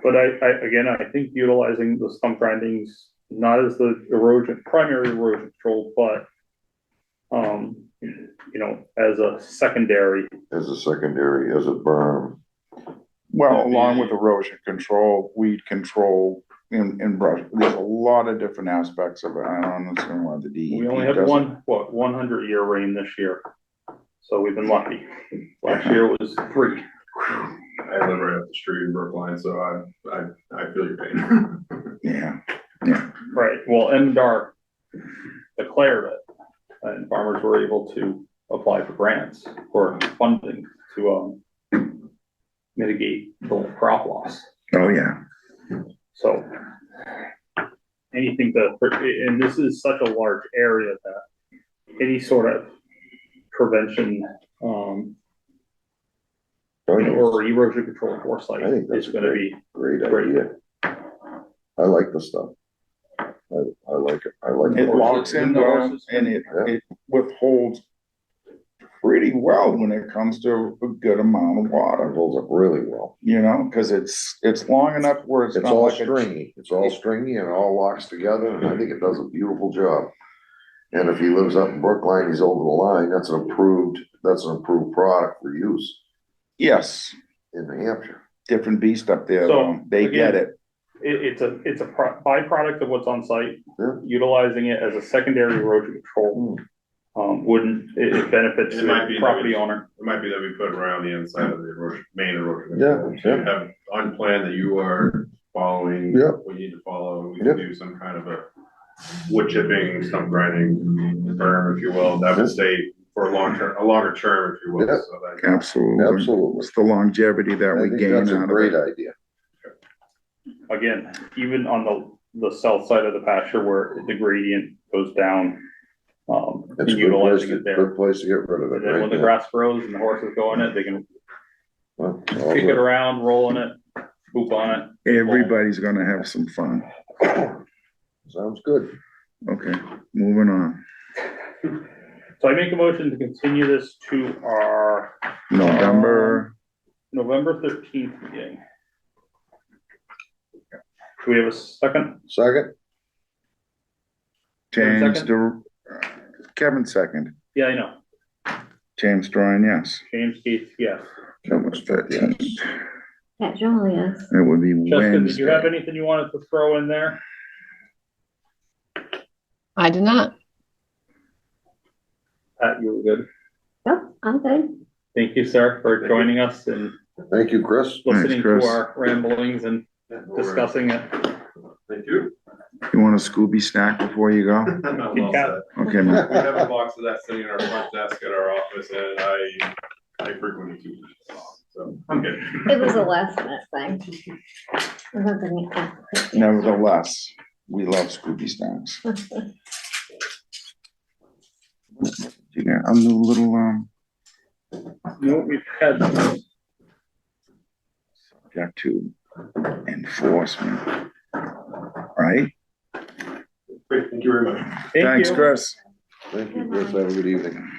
But I think utilizing the stump grindings, not as the primary erosion control, but, as a secondary. as a secondary, as a berm. Well, along with erosion control, weed control, and brush, there's a lot of different aspects of it. I don't understand why the DEP We only have doesn't. 100-year rain this year. So we've been lucky. Last year was 3. I live right up the street in Brookline, so I feel your pain. Yeah, Yeah. Right, well, MDR declared it, and farmers were able to apply for grants or funding to, mitigate the crop loss. Oh, yeah. So anything that, and this is such a large area that any sort of prevention, or erosion control foresight I think that's is gonna be Great great. idea. I like the stuff. I like it. I like It it. locks in well, and it withholds pretty well when it comes to a good amount of It water, holds up really well. you know, cause it's long enough where it's It's not all like a. stringy. It's all stringy and it all locks together, and I think it does a beautiful job. And if he lives up in Brookline, he's over the line, that's an approved product for use Yes, in New Hampshire. different beast up there, So, though. They get again, it. It's a byproduct of what's on site. Yeah. Utilizing it as a secondary erosion control, it benefits It might be the that property we- owner. It might be that we put around the inside of the erosion, main erosion. Yeah, control. So you have on plan that you are following. Yeah. We need to follow, and we Yeah. can do some kind of a wood chipping, stump grinding berm, if you will, that would stay for a longer term, if you will. Yeah. So that- Absolutely. Absolutely. It's the longevity that I we think gain that's a out of great it. idea. Again, even on the south side of the pasture where the gradient goes down, It's and a good place utilizing to, it there. good place to get rid of it, And then when right the there. grass grows and the horses go in it, they can Well, it's all kick it good. around, roll in it, poop on it. Everybody's gonna have some fun. Sounds good. Okay, moving on. So I make a motion to continue this to our November, November 13th meeting. Do we have a second? Second? James, second? Kevin second. Yeah, I know. James Drawing, yes. James Keith, yes. That was 13th. Pat Jolie, yes. It would be Justin, did you have Wednesday. anything you wanted to throw in there? I did not. Pat, you were good. Yep, I'm good. Thank you, sir, for joining us and Thank you, Chris. listening to Chris. our ramblings and discussing it. Thank you. You want a Scooby snack before you go? I'm well Cat. set. Okay, man. We have a box of that sitting in our front desk at our office, and I frequently keep it, so I'm good. It was a last minute thing. It wasn't a- Nevertheless, we love Scooby snacks. Yeah, a new little, No, we've had, got to enforcement. Right? Great, thank you very much. thank Thanks, you. Chris. Thank you, Chris. Have a good evening.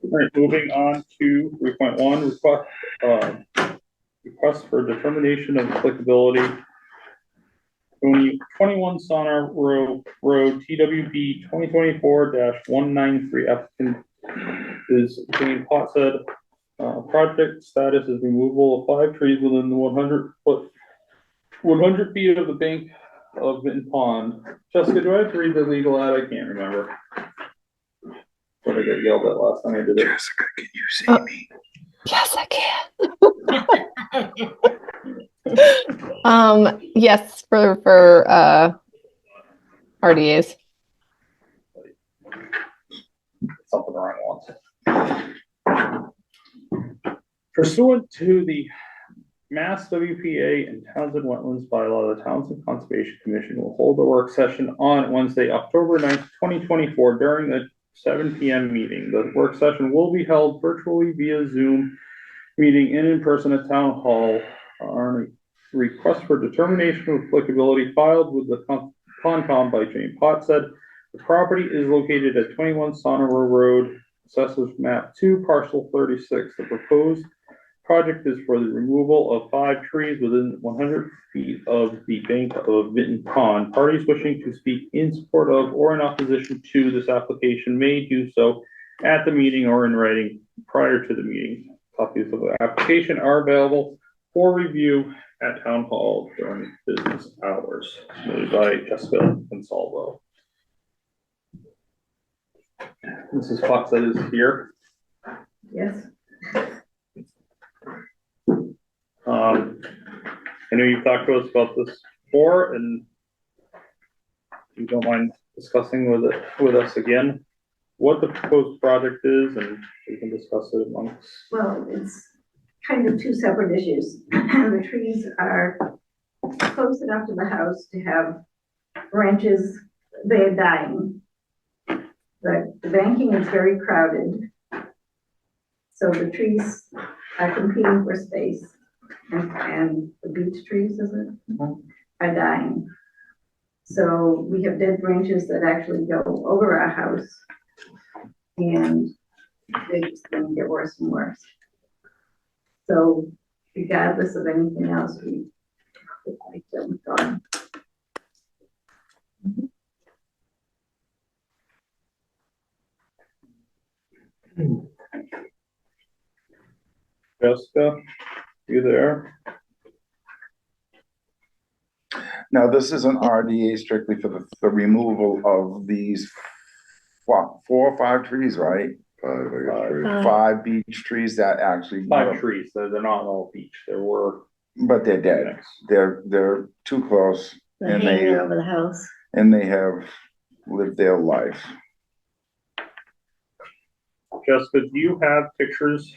All right, moving on to 3.1, request for determination of applicability. 21 Sonner Road, TWB 2024-193 applicant is Jane Potstead. Project status is removal of 5 trees within the 100 feet of the bank of Vinton Pond. Jessica, do I have to read the legal ad? I can't remember. What I got yelled at last time I did it. Jessica, can you see me? Yes, I can. Yes, for RDAs. Something wrong once. Pursuant to the Mass WPA and Townsend Wetlands bylaw, the Townsend Conservation Commission will hold a work session on Wednesday, October 9th, 2024 during the 7 p.m. meeting. The work session will be held virtually via Zoom meeting and in person at Town Hall. On a request for determination of applicability filed with the Concom by Jane Potstead. The property is located at 21 Sonora Road, Assessors Map 2, Parcel 36. The proposed project is for the removal of 5 trees within 100 feet of the bank of Vinton Pond. Parties wishing to speak in support of or in opposition to this application may do so at the meeting or in writing prior to the meeting. Copies of the application are available for review at Town Hall during business hours. Submitted by Jessica Consalvo. Mrs. Fox, that is here. Yes. I know you've talked to us about this before, and if you don't mind discussing with us again, what the proposed project is, and we can discuss it amongst. Well, it's kind of two separate issues. The trees are close enough to the house to have branches, they're dying. The banking is very crowded. So the trees are competing for space, and the beech trees, is it? Are dying. So we have dead branches that actually go over our house, and they just gonna get worse and worse. So regardless of anything else, we would like them gone. Jessica, you there? Now, this is an RDA strictly for the removal of these, what, 4 or 5 trees, right? Five beech trees that actually. 5 trees, they're not all beech, there were. But they're dead. They're too close. They're And hanging they, over the house. and they have lived their life. Jessica, do you have pictures?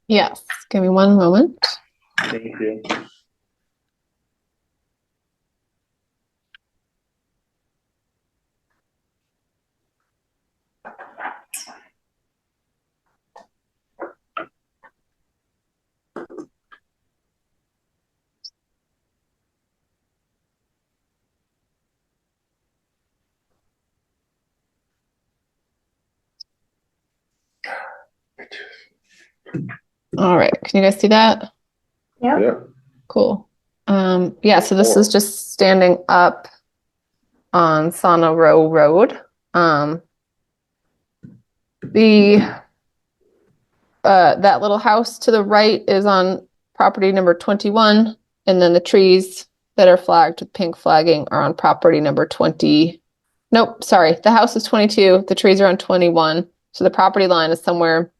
Yes, give me one moment. Thank you. All right, can you guys see that? Yep. Yeah. Cool. Yeah, so this is just standing up on Sauna Row Road. That little house to the right is on property number 21, and then the trees that are flagged with pink flagging are on property number 20. Nope, sorry, the house is 22, the trees are on 21. So the property line is somewhere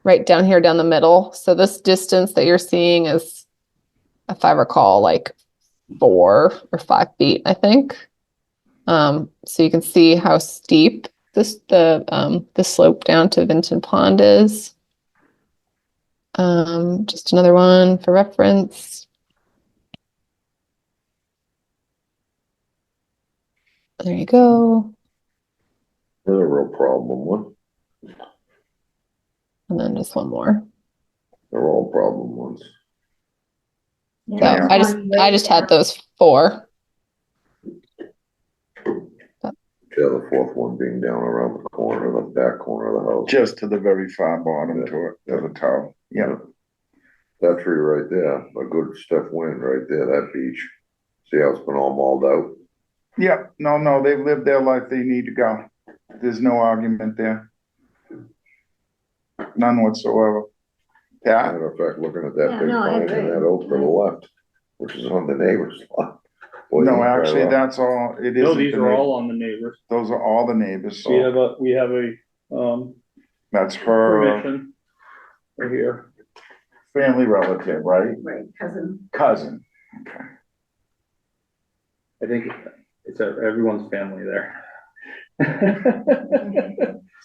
right down here down the middle. So this distance that you're seeing is, if I recall, like 4 or 5 feet, I think. So you can see how steep the slope down to Vinton Pond is. Just another one for reference. There you go. Another real problem one. And then just one more. They're all problem ones. So Yeah. I just had those 4. Yeah, the 4th one being down around the corner, the back corner of the house. Just to the very far bottom to it, to the toe. Yeah. That tree right there, a good stiff wind right there, that beech. See how it's been all mauled out? Yeah, no, they've lived their life. They need to go. There's no argument there. None whatsoever. Yeah, Matter of fact, looking at that Yeah, big no, I pine and agree. that oak to the left, which is on the neighbor's lot. Boy, no, you actually, drive up. that's all, it No, isn't. these the are neigh- all on the neighbors. Those are all the neighbors, We so have a that's her permission right here. family relative, right? Right, cousin. Cousin. I think it's everyone's family there.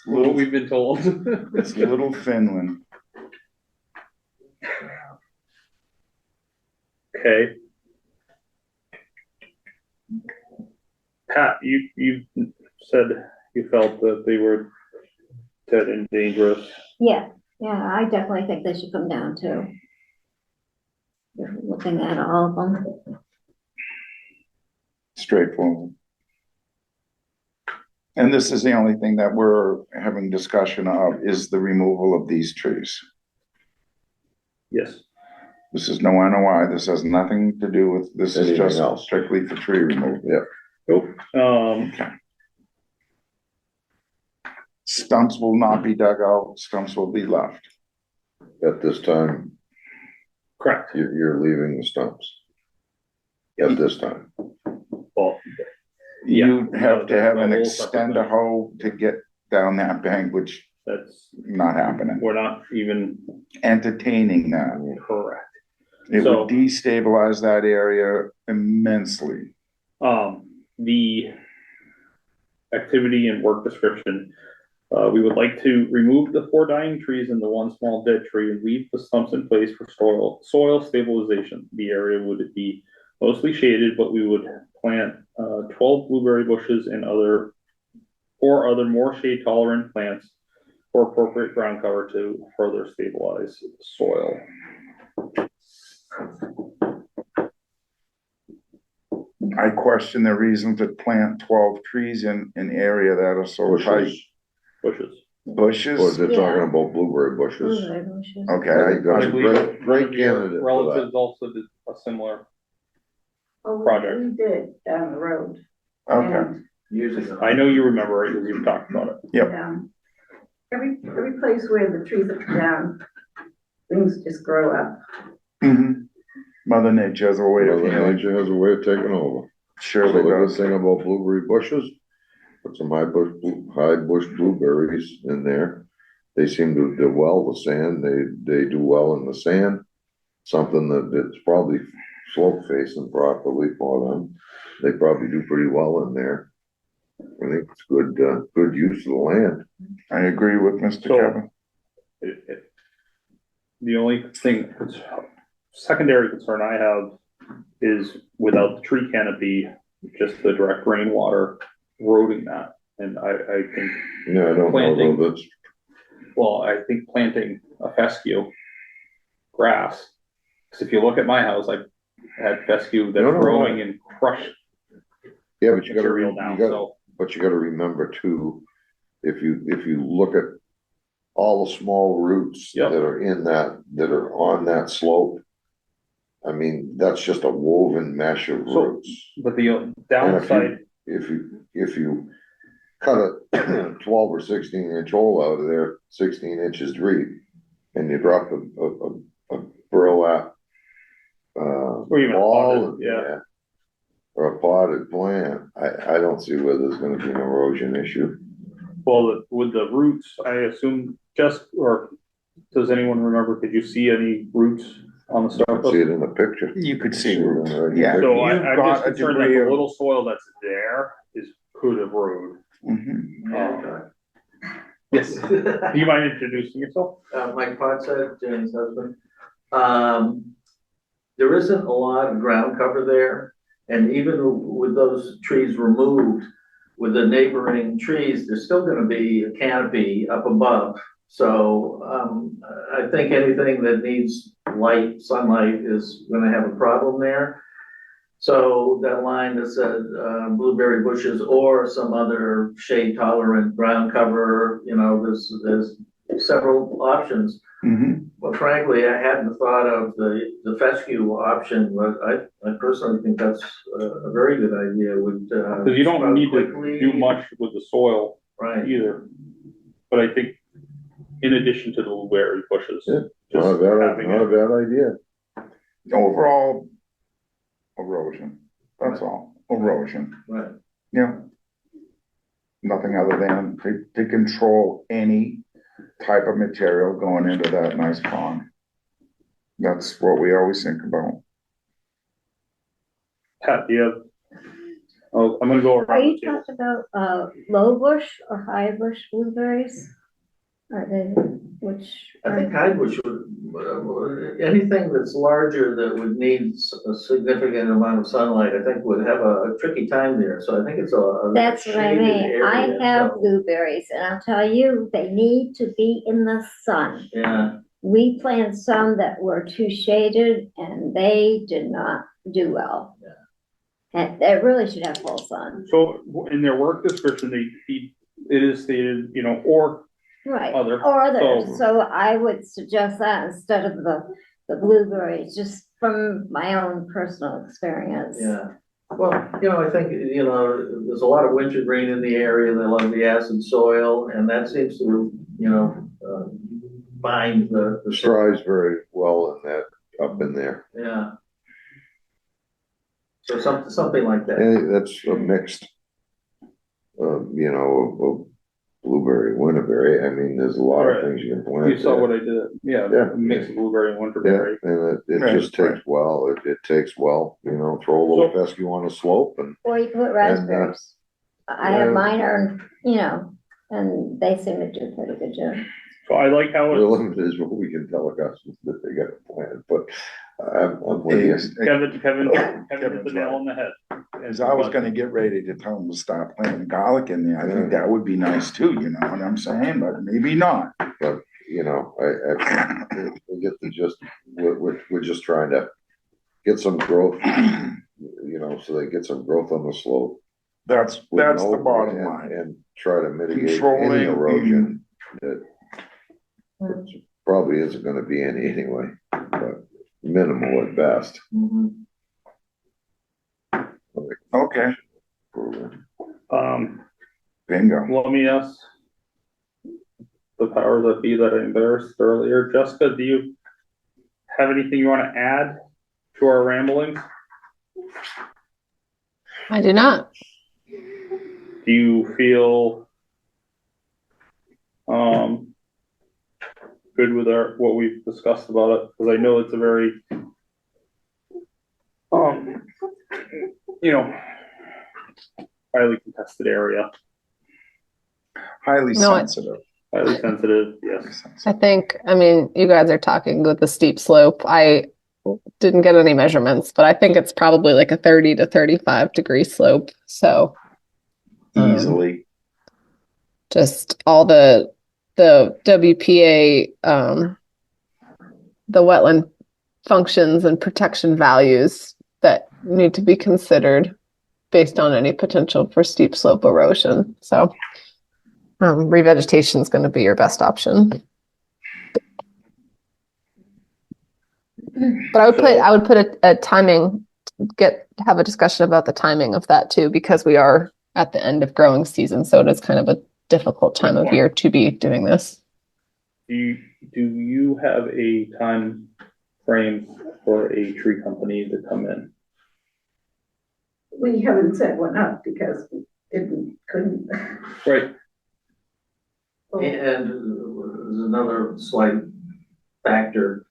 What we've been told. It's little Finland. Okay. Pat, you said you felt that they were dead and dangerous. Yeah, I definitely think they should come down too. You're looking at all of them. Straightforward. And this is the only thing that we're having discussion of is the removal of these trees. Yes. This is no NOI. This has nothing to do with, this is Anything just else. strictly for tree removal. Yeah, Nope. Stumps will not be dug out, stumps will be left. at this time, Correct. you're leaving the stumps. At this time. Well, You Yeah. have to have an The whole separate extender thing. hoe to get down that bank, which that's, not happening. we're not even Entertaining that. correct. It So- would destabilize that area immensely. The activity and work description, we would like to remove the 4 dying trees and the 1 small dead tree and leave the stumps in place for soil stabilization. The area would be mostly shaded, but we would plant 12 blueberry bushes and other more shade tolerant plants for appropriate ground cover to further stabilize the soil. I question the reason to plant 12 trees in an area that are so tight. Bushes. Bushes. Or Bushes? they're talking about blueberry bushes. Blueberry bushes. Yeah, Okay, you got I a believe great, one of great your candidate for relatives that. also did a similar Oh, project. we did down the road. okay. And, Years ago. I know you remember it because you've talked about it. Yep. every place where the trees are down, things just grow up. Mhm. Mother Nature has a way of Mother healing. Nature has a way of taking over. So Surely the good does. thing about blueberry bushes, put some high bush blueberries in there. They seem to do well with sand, they do well in the sand. Something that's probably slope facing properly for them. They probably do pretty well in there. I think it's good use of the land. I agree with Mr. So- Kevin. The only thing, secondary concern I have is without the tree canopy, just the direct rainwater eroding that. And I think, Yeah, I don't know Planting. though, that's, well, I think planting a fescue grass, because if you look at my house, I had fescue No, that's no, growing and crushed yeah, but you gotta, material you down, gotta, so. but you gotta remember too, if you look at all the small roots Yep. that are that are on that slope, I mean, that's just a woven mesh of So- roots. But the downside, If you cut a 12 or 16-inch hole out of there, 16 inches deep, and you drop a burlap or even a ball potted, in yeah. there, or a potted plant, I don't see where there's gonna be an erosion issue. Well, with the roots, I assume or does anyone remember, did you see any roots on the I see surface? it in the picture. You could see See it roots. right Yeah. here. So You've I'm got just a concerned that degree the of- little soil that's there could erode. Mhm. Yes. Do you mind introducing yourself? Mike Potsett, Jane's husband. There isn't a lot of ground cover there, and even with those trees removed, with the neighboring trees, there's still gonna be a canopy up above. So, I think anything that needs sunlight is gonna have a problem there. So that line that said, blueberry bushes or some other shade tolerant ground cover, there's several options. Mhm. Well, frankly, I hadn't thought of the fescue option, but I personally think that's a very good idea. Because you don't need to do much with the soil Right, either. But I think in addition to the blueberry bushes. Yeah, just Not a bad, having not a it- bad idea. Overall erosion, that's all, erosion, right. yeah. Nothing other than to control any type of material going into that nice pond. That's what we always think about. Pat, do you have? Oh, I'm gonna go Are around you the table. talking about, low bush or high bush blueberries? Are they, which? I think I would, anything that's larger that would need a significant amount of sunlight, I think would have a tricky time there. So I think it's a. That's what I shaded mean. I area, have so, blueberries and I'll tell you, they need to be in the sun. Yeah, We planted some that were too shaded and they did not do well. Yeah. And they really should have full sun. So in their work description, it is stated, or Right, other. or others. So- So I would suggest that instead of the blueberries, just from my own personal experience. yeah. Well, I think, there's a lot of wintergreen in the area. They love the acid soil, and that seems to, bind the. Strives very well in that, up in there. Yeah. So something like that. And that's a mixed, of blueberry, winterberry, I mean, there's a lot of Right. things you can plant. You saw there. what I did, yeah, Yeah. a mix of blueberry and Yeah, winterberry. and it Right, just takes well, it takes well, you know, throw a little fescue on a slope and, Or you put raspberries. I have yeah. mine are, you know, and they seem to do a pretty good job. So I like how the it's, limit is what we can tell the customers that they got to plant, but I'm with you. Kevin hit the nail on the head. Cause I was gonna get ready to tell them to stop planting garlic in there, I think that would be nice too, you know what I'm saying, but maybe not. But, you know, we get the gist, we're just trying to get some growth, you know, so they get some growth on the slope. That's the bottom and- line. And try to mitigate any Controlling- erosion that Mm. probably isn't gonna be any anyway, but minimal at best. Mhm. Okay, bingo. Let me ask the powers that be that I embarrassed earlier. Jessica, do you have anything you want to add to our ramblings? I do not. Do you feel good with what we've discussed about it? Because I know it's a very you know, highly contested area, Highly No, sensitive. highly sensitive, yes. I think, I mean, you guys are talking with the steep slope. I didn't get any measurements, but I think it's probably like a 30 to 35 degree slope. So Easily. just all the WPA, the wetland functions and protection values that need to be considered based on any potential for steep slope erosion. So revegetation is going to be your best option. But I would put a timing, have a discussion about the timing of that too, because we are at the end of growing season. So it is kind of a difficult time of year to be doing this. Do you have a time frame for a tree company to come in? We haven't set one up because we couldn't. Right. And there's another slight factor,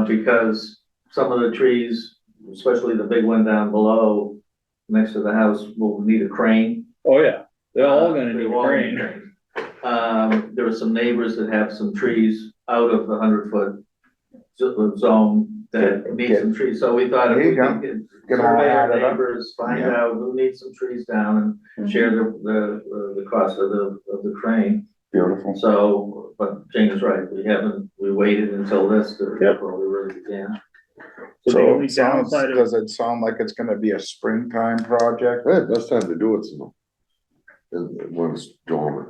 because some of the trees, especially the big one down below, next to the house, will need a crane. Oh, yeah, they're all gonna They need a all crane. There are some neighbors that have some trees out of the 100-foot zone that need some trees, so we thought if There you we go. could Get all survey our added up. neighbors, find Yeah. out who needs some trees down and share the cost of the crane. Beautiful. So, but Jane is right, we waited until this before we really began. So the So only it sounds, downside of, does it sound like it's gonna be a springtime project? Yeah, best time to do it's when it's dormant,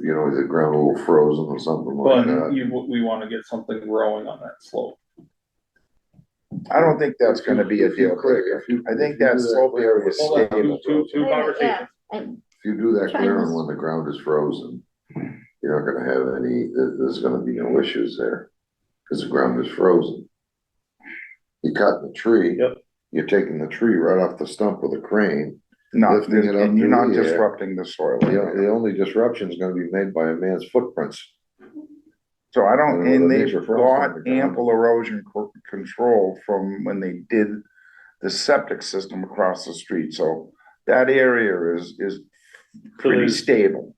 you know, the ground a little frozen or something like but that. we wanna get something growing on that slope. I don't think that's gonna be a deal breaker. I think that slope area is Hold on, stable. two Yeah, conversations. and If you do that Trying to- clearing when the ground is frozen, you're not gonna have there's gonna be no issues there. Cause the ground is frozen. You cut the tree. Yep. You're taking the tree right off the stump with a crane. Not, Lifting it up and you're not through the air. disrupting the soil. The only disruption is gonna be made by a man's footprints. So I don't, And and the they've nature frost got on the ground. ample erosion control from when they did the septic system across the street, so that area is pretty there's- stable.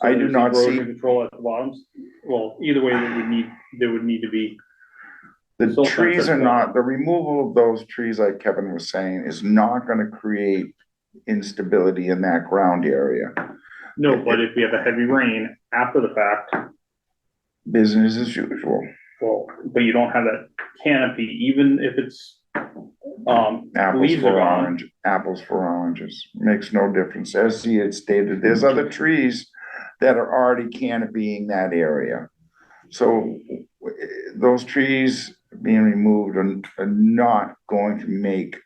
So I do there's not erosion see, control at the bottoms. Well, either way, there would need to be. the silt trees fence are at the not, the removal of those trees, like Kevin was saying, is not gonna create instability in that ground area. No, but if we have a heavy rain after the fact, Business as usual. well, but you don't have that canopy, even if it's, Apples leaves are for gone. orange, apples for oranges, makes no difference. As he had stated, there's other trees that are already canopying that area. So those trees being removed are not going to make,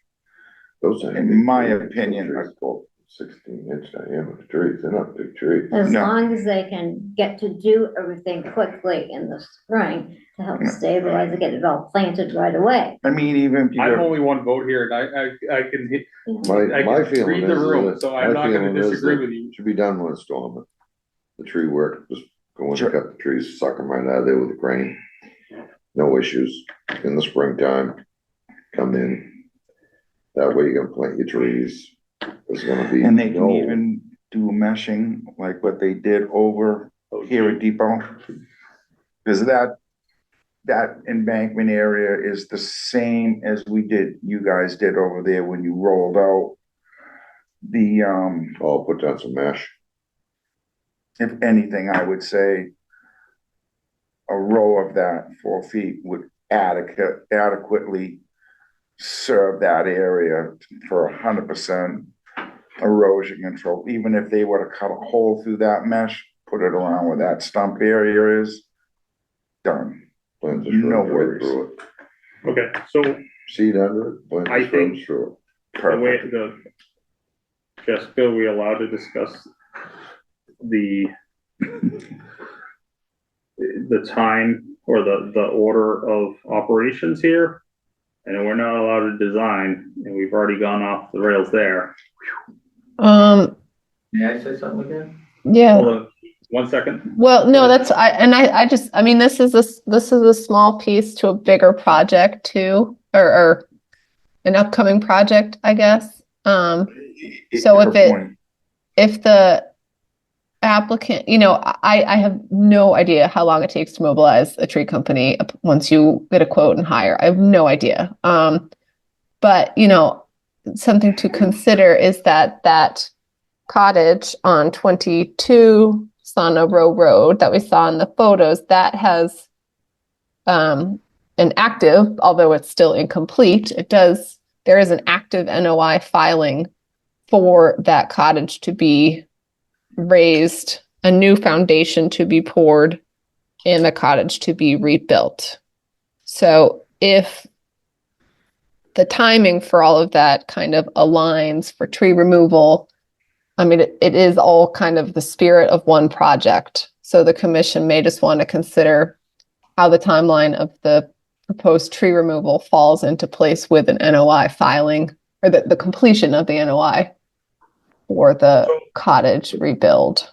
Those are in big my trees. opinion, Those trees are 16-inch diameter trees, they're not big trees. as No. long as they can get to do everything quickly in the spring to help stabilize and get it all planted right away. I mean, even if you I'm go, only one vote here, and I can hit, you know. I My can feeling read the room, is so that, I'm my not gonna feeling is disagree that with you. it should be done when it's dormant. the tree work, just go in Sure. and cut the trees, suck them right out of there with a crane. No issues. In the springtime, come in. That way you're gonna plant your trees. There's gonna be And they can no, even do meshing like what they did over here at Depot. Cause that embankment area is the same as you guys did over there when you rolled out the, oh, put down some mesh. if anything, I would say a row of that 4 feet would adequately serve that area for 100% erosion control. Even if they were to cut a hole through that mesh, put it around where that stump area is, done. Plant the No shrubs right worries. through it. Okay, so Seed under it, plant I the think- shrubs through the way, Perfect. Jessica, we allowed to discuss the time or the order of operations here. And we're not allowed to design, and we've already gone off the rails there. May I say something again? Yeah. Hold on 1 second. Well, no, I mean, this is a small piece to a bigger project too, or an upcoming project, I guess. So if the applicant, I have no idea how long it takes to mobilize a tree company once you get a quote and hire. I have no idea. But something to consider is that cottage on 22 Sonobro Road that we saw in the photos, that has an active, although it's still incomplete, there is an active NOI filing for that cottage to be raised, a new foundation to be poured, and the cottage to be rebuilt. So if the timing for all of that kind of aligns for tree removal, I mean, it is all kind of the spirit of one project. So the commission may just want to consider how the timeline of the proposed tree removal falls into place with an NOI filing, or the completion of the NOI for the cottage rebuild.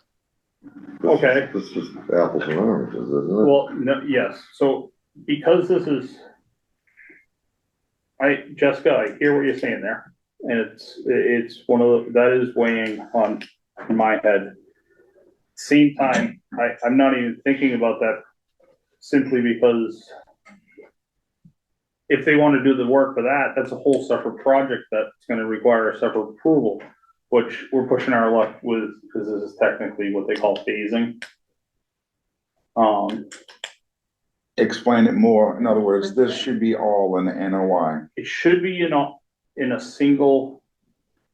Okay, it. This is apples and oranges, isn't it? well, no, yes, so because this is, Jessica, I hear what you're saying there. And it's one of that is weighing on my head. Same time, I'm not even thinking about that simply because if they want to do the work for that, that's a whole separate project that's going to require a separate approval, which we're pushing our luck with because this is technically what they call phasing. Explain it more. In other words, this should be all in the NOI. It should be in a single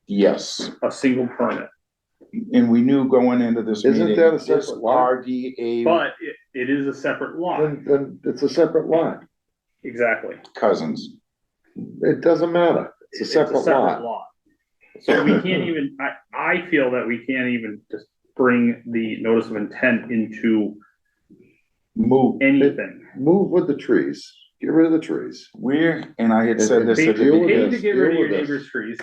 Yes. permit, And we knew going into this Isn't meeting, that a this separate lot? RDA but it is a separate lot. Then it's a separate lot. Exactly. cousins. It doesn't matter. It's a separate lot. So we can't even, I feel that we can't even just bring the notice of intent into Move. anything. Move with the trees. Get rid of the trees. And I had said this Pay at the Deal with pay beginning. to this, get deal rid of your with this. neighbor's trees.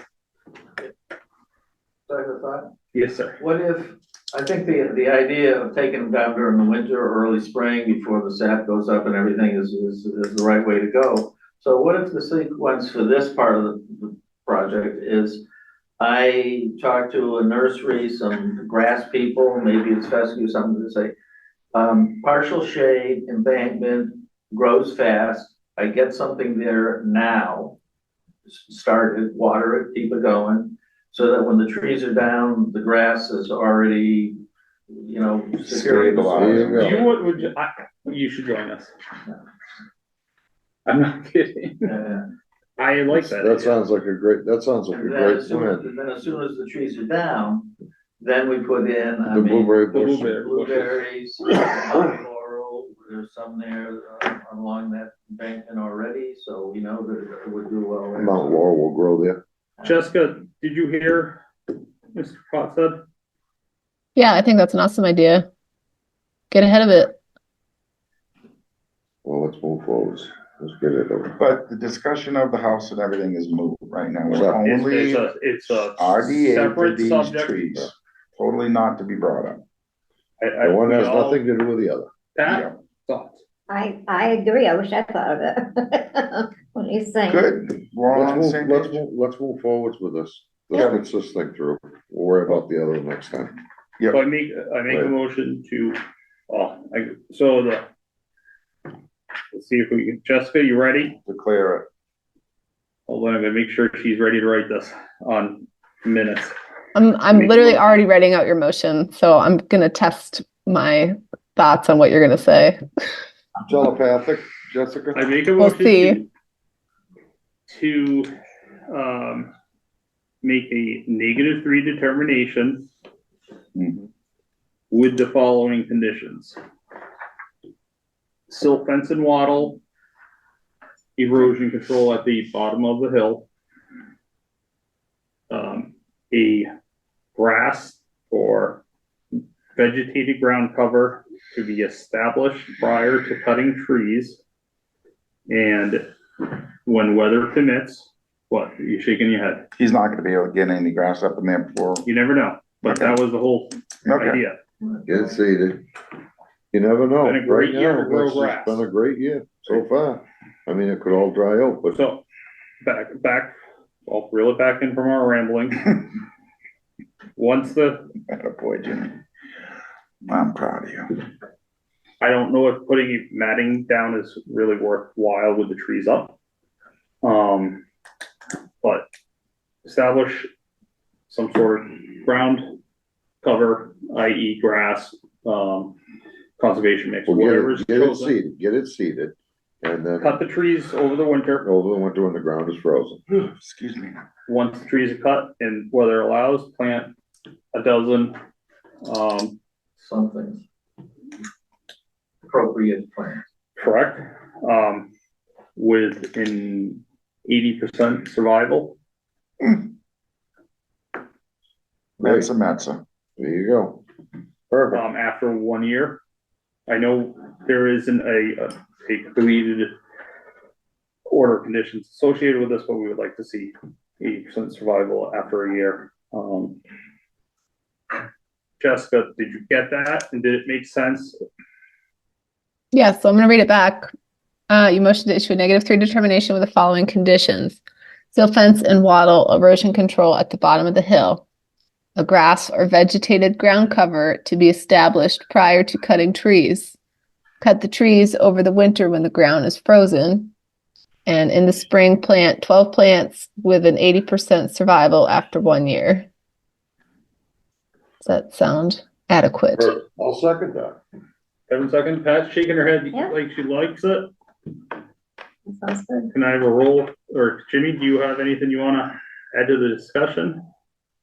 Second thought? Yes, sir. What if, I think the idea of taking them down during the winter or early spring before the sap goes up and everything is the right way to go. So what if the sequence for this part of the project is I talk to a nursery, some grass people, maybe it's fescue, something to say, partial shade, embankment, grows fast. I get something there now, start it, water it, keep it going, so that when the trees are down, the grass is already, securing the Stabilized. soil. You should join us. I'm not kidding. I like that. That sounds like a great And then as soon as the trees are down, then we put in, The blueberry bush. blueberries, laurel, there's some there along that embankment already, so we know that it would do well there. Mount Laurel will grow there. Jessica, did you hear Mr. Potts said? Yeah, I think that's an awesome idea. Get ahead of it. Well, let's move forward. Let's get it over. But the discussion of the house and everything is moved right now. We're Yeah. only It's a RDA for separate these subject. trees, totally not to be brought up. I, The one has we all- nothing to do with the other. Pat, thoughts? I agree, I wish I thought of it. What he's saying. Good, we're all on the same page. Let's move forwards with this. Let's get this thing through. We'll worry about the other next time. Yep. So I make a Right. motion to, let's see if we can, Jessica, you ready? Declare it. Hold on, I'm gonna make sure she's ready to write this on minutes. I'm Make a literally motion. already writing out your motion, so I'm gonna test my thoughts on what you're gonna say. Telepathic, Jessica? I make a We'll motion see. to, make a -3 determination Mhm. with the following conditions. Silt fence and wattle, erosion control at the bottom of the hill. A grass or vegetated ground cover to be established prior to cutting trees. And when weather permits, what, you're shaking your head, He's not gonna be able to get any grass up in there for, you never know, but that was the whole okay, idea. Get it seated. You never know. Been a great Right year now, to grow it's just grass. been a great year so far. I mean, it could all dry out, but So, I'll reel it back in from our rambling. Once boy, Jimmy. I'm proud of you. I don't know if putting matting down is really worthwhile with the trees up. But establish some sort of ground cover, i.e. grass, conservation mix, we'll whatever's get it chosen. seated, get it seated. And then Cut the trees over the winter. over the winter when the ground is frozen. Excuse me. Once the trees are cut and weather allows, plant a dozen, Something appropriate plan. correct? With an 80% survival. That's a Metza. There you go. Perfect. After 1 year. I know there isn't a completed order of conditions associated with this, but we would like to see 80% survival after a year. Jessica, did you get that? And did it make sense? Yeah, so I'm gonna read it back. You motioned to issue a -3 determination with the following conditions. Silt fence and wattle erosion control at the bottom of the hill. A grass or vegetated ground cover to be established prior to cutting trees. Cut the trees over the winter when the ground is frozen. And in the spring, plant 12 plants with an 80% survival after 1 year. Does that sound adequate? Perfect. I'll second that. 7 seconds, Pat's shaking her head Yeah. like she likes it. That sounds good. Can I have a roll, or Jimmy, do you have anything you wanna add to the discussion?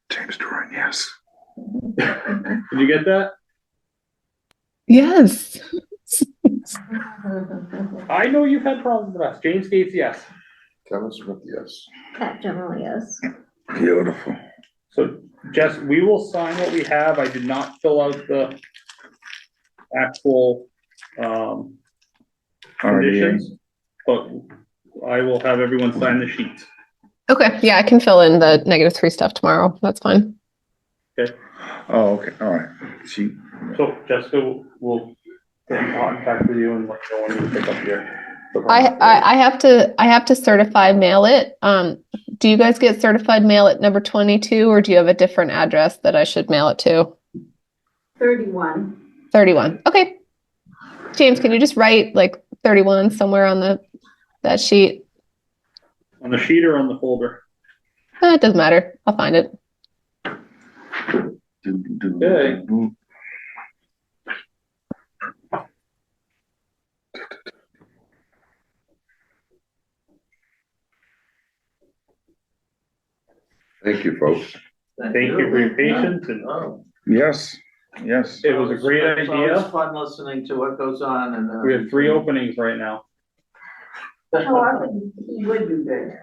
James Duran, yes. Did you get that? Yes. I know you've had problems with us. James Gates, yes. Kevin Smith, yes. That generally is. Beautiful. So Jess, we will sign what we have. I did not fill out the actual, conditions, but I will have everyone sign the sheet. Okay, yeah, I can fill in the -3 stuff tomorrow. That's fine. Oh, okay, all right. See, So Jessica will get in contact with you and let you know when you pick up your. I have to certify mail it. Do you guys get certified mail at number 22, or do you have a different address that I should mail it to? 31. 31. Okay. James, can you just write like 31 somewhere on that sheet? On the sheet or on the folder? It doesn't matter. I'll find it. Okay. Thank you, folks. Thank you for your patience, and Oh. Yes, yes. it was a great It's always idea. fun listening to what goes on and. We have 3 openings right now. How often he would do good.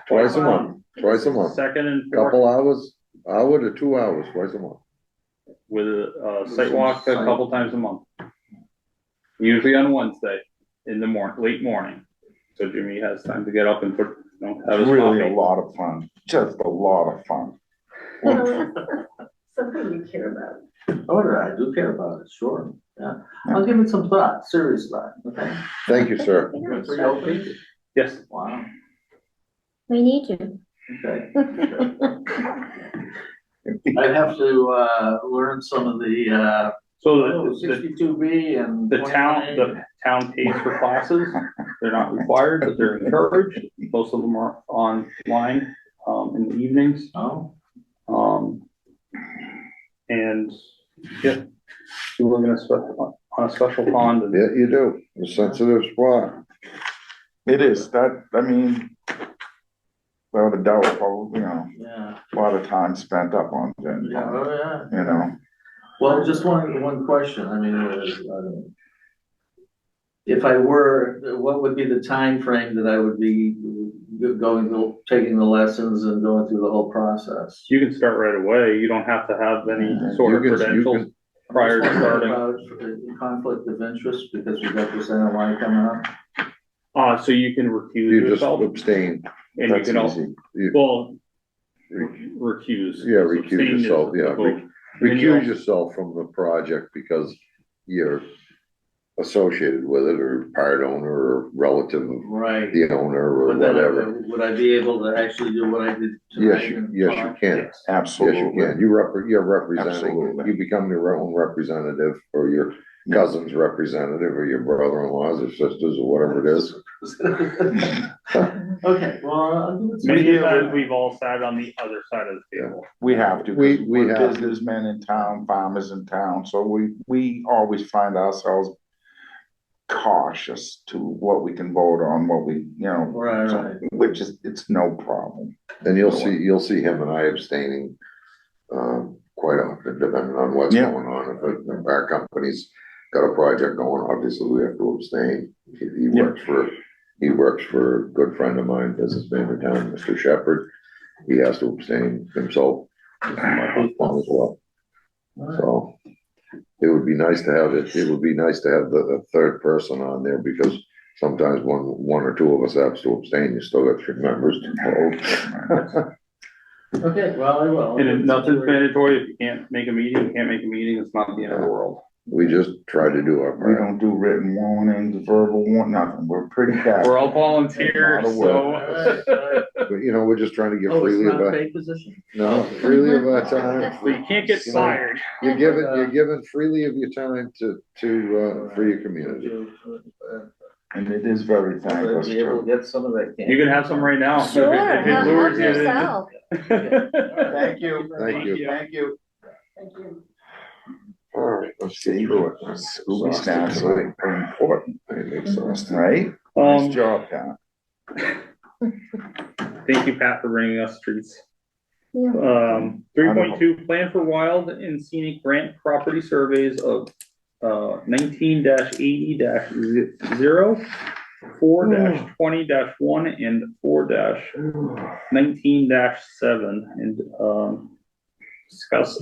Twice a month, twice a month. Second and fourth, Couple hours, hour to 2 hours, twice a month. with a site walk a couple times a month. Usually on Wednesday in the late morning. So Jimmy has time to get up and have his Really a coffee. lot of fun, just a lot of fun. something we care about. Oh, I do care about it, sure, yeah. I'll give it some thought, serious thought, okay? Thank you, sir. Yeah, Three openings? Yes. Wow, we need you. okay. I'd have to, learn some of the, So the 62B and. the town 21A. the town pays for classes. They're not required, but they're encouraged. Most of them are online in the evenings. Oh, And yeah, we were gonna on a special pond and Yeah, you do. A sensitive spot. It is, that, I mean, without a doubt, probably, yeah, a lot of time spent up on it, yeah, oh, yeah. you know. Well, just one question, I mean, if I were, what would be the time frame that I would be taking the lessons and going through the whole process? you can start right away. You don't have to have any sort of You can- credentials prior to starting. About conflict of interest, because we've got this NOI coming up. So you can recuse You just yourself abstain. and you That's can also, easy. well, Re- recuse. Yeah, recuse Abstain is yourself, yeah. the vote. And then Recuse yourself from the project because you're associated with it or part owner or relative of Right. the owner or But then, whatever. would I be able to actually do what I did Yes, tonight? and yes, you talk? can. Yes. Yes, Absolutely. you can. You're representing, Absolutely. you become your own representative or your cousin's representative or your brother-in-law's or sisters or whatever it is. Okay, well, I'll do it. Many times we've all sat on the other side of the table. We have to, We- 'cause we we're have to. businessmen in town, farmers in town, so we always find ourselves cautious to what we can vote on, what we, Right, so- right. which is, it's no problem. And you'll see him and I abstaining, quite often, depending on what's Yeah. going on. If our company's got a project going, obviously we have to abstain. He works for a good friend of mine, business man in town, Mr. Shepherd. He has to abstain himself as well. So it would be nice to have it would be nice to have the third person on there because sometimes one or two of us have to abstain, you still got three members to vote. Okay, well, I will. And nothing's mandatory. If you can't make a meeting, you can't make a meeting. It's not the end of the world. We just try to do our We part. don't do written warnings, verbal warning, nothing, we're pretty bad. We're all volunteers, Not a so. Alright. But we're just trying to give Oh, it's freely of not a our, paid position? no, freely of our time. But you can't get fired. You're giving freely of your time to, for your community. And it is very I'd thankless be able to too. get some of that. You can have some right now. Sure, If it help lures you. yourself. Thank you. Thank you. Thank you. Thank you. All right, let's get through it. Scooby snacks are important, right? Um, Nice job, Pat. Thank you, Pat, for bringing us treats. Yeah. 3.2, plan for wild and scenic grant property surveys of 19-80-0, 4-20-1, and 4-19-7, and discuss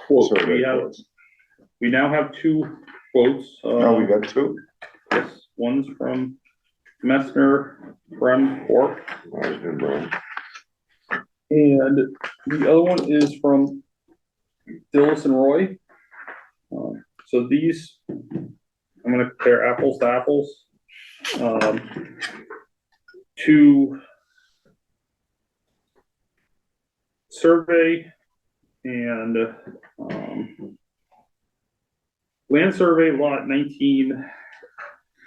quote. We now have two quotes. Oh, we got two? Yes, one's from Messner Brem Corp. And the other one is from Dillis and Roy. So these, I'm gonna compare apples to apples. To survey and land survey lot 19-80-0,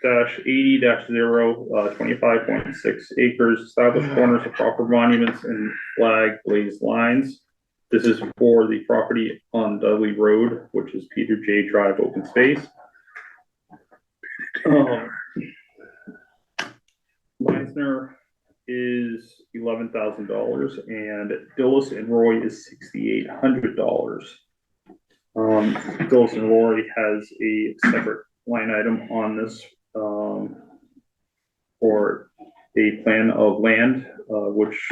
25.6 acres, established corners of proper monuments and flag blazed lines. This is for the property on Dudley Road, which is Peter J. Drive open space. Meisner is $11,000 and Dillis and Roy is $6,800. Dillis and Roy has a separate line item on this for a plan of land, which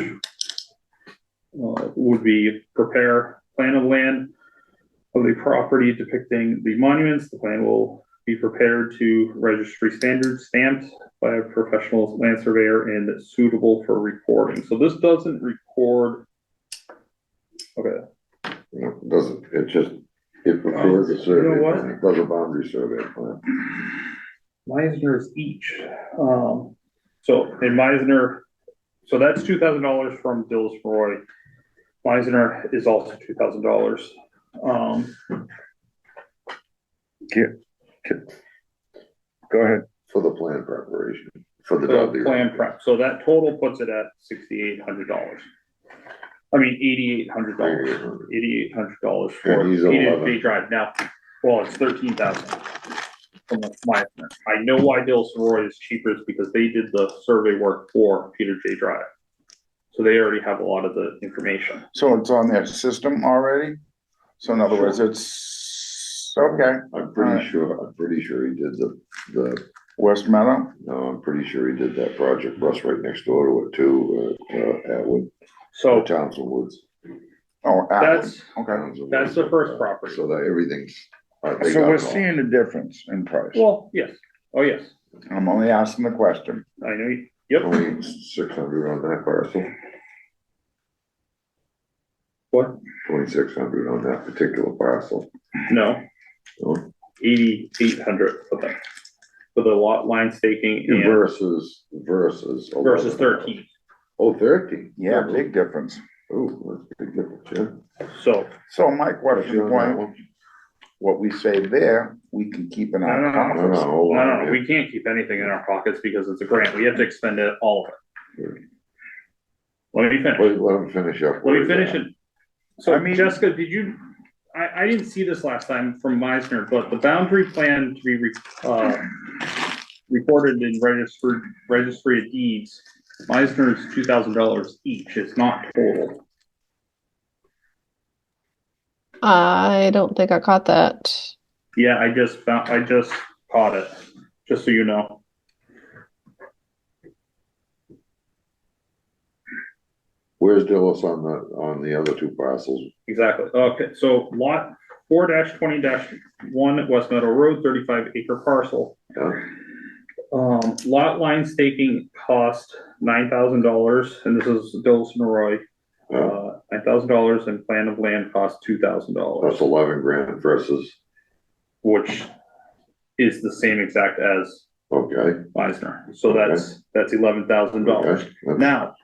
would be prepare plan of land of the property depicting the monuments. The plan will be prepared to registry standards, stamped by a professional land surveyor and suitable for recording. So this doesn't record. Okay. It doesn't, it just, it prefers a survey, what? plan. It does a boundary survey plan. Meisner's each, so in Meisner, so that's $2,000 from Dills Roy. Meisner is also $2,000. Go ahead. For the plan preparation, for the the W. plan prep, so that total puts it at $6,800. I mean, $8,800, $8,800 for And he's Peter 11. J Drive now, well, it's 13,000. From Meisner. I know why Dills Roy is cheaper is because they did the survey work for Peter J Drive. So they already have a lot of the information. So it's on their system already? So in other words, it's, okay, I'm pretty sure he did the, West Meadow? no, I'm pretty sure he did that project, Russ, right next door to it too, Atwood, So Townsend Woods. Oh, Atwood. that's, Okay. Townsend that's Woods. the first property. So that everything's. they So got we're it all. seeing a difference in price. Well, yes, oh, yes, I'm only asking the question. I know, yep, Only 600 on that parcel, what? 2,600 on that particular parcel. No, Oh, 8,800 for the lot line staking and Versus. versus 11. 13. Oh, 13. Yeah, big difference. Oh, that's a big difference, yeah. So, So my question, Question on that why, one? what we save there, we can keep in our No, No, no, coffers. hold no, on. no, we can't keep anything in our pockets because it's a grant. We have to expend it, all of it. Let me finish. Wait, let him finish up. Let me finish it. So I mean- Jessica, did you, I didn't see this last time from Meisner, but the boundary plan to be, recorded in registry of deeds, Meisner's $2,000 each. It's not total. I don't think I caught that. Yeah, I just caught it, just so you know. Where's Dillis on the other two parcels? Exactly. Okay, so lot 4-20-1 at West Meadow Road, 35-acre parcel. Yeah. Lot line staking cost $9,000, and this is Dillis and Roy. $9,000, and plan of land cost That's $2,000, 11 grand versus, which is the same exact as okay. Meisner. So that's $11,000. Okay. That's- Now,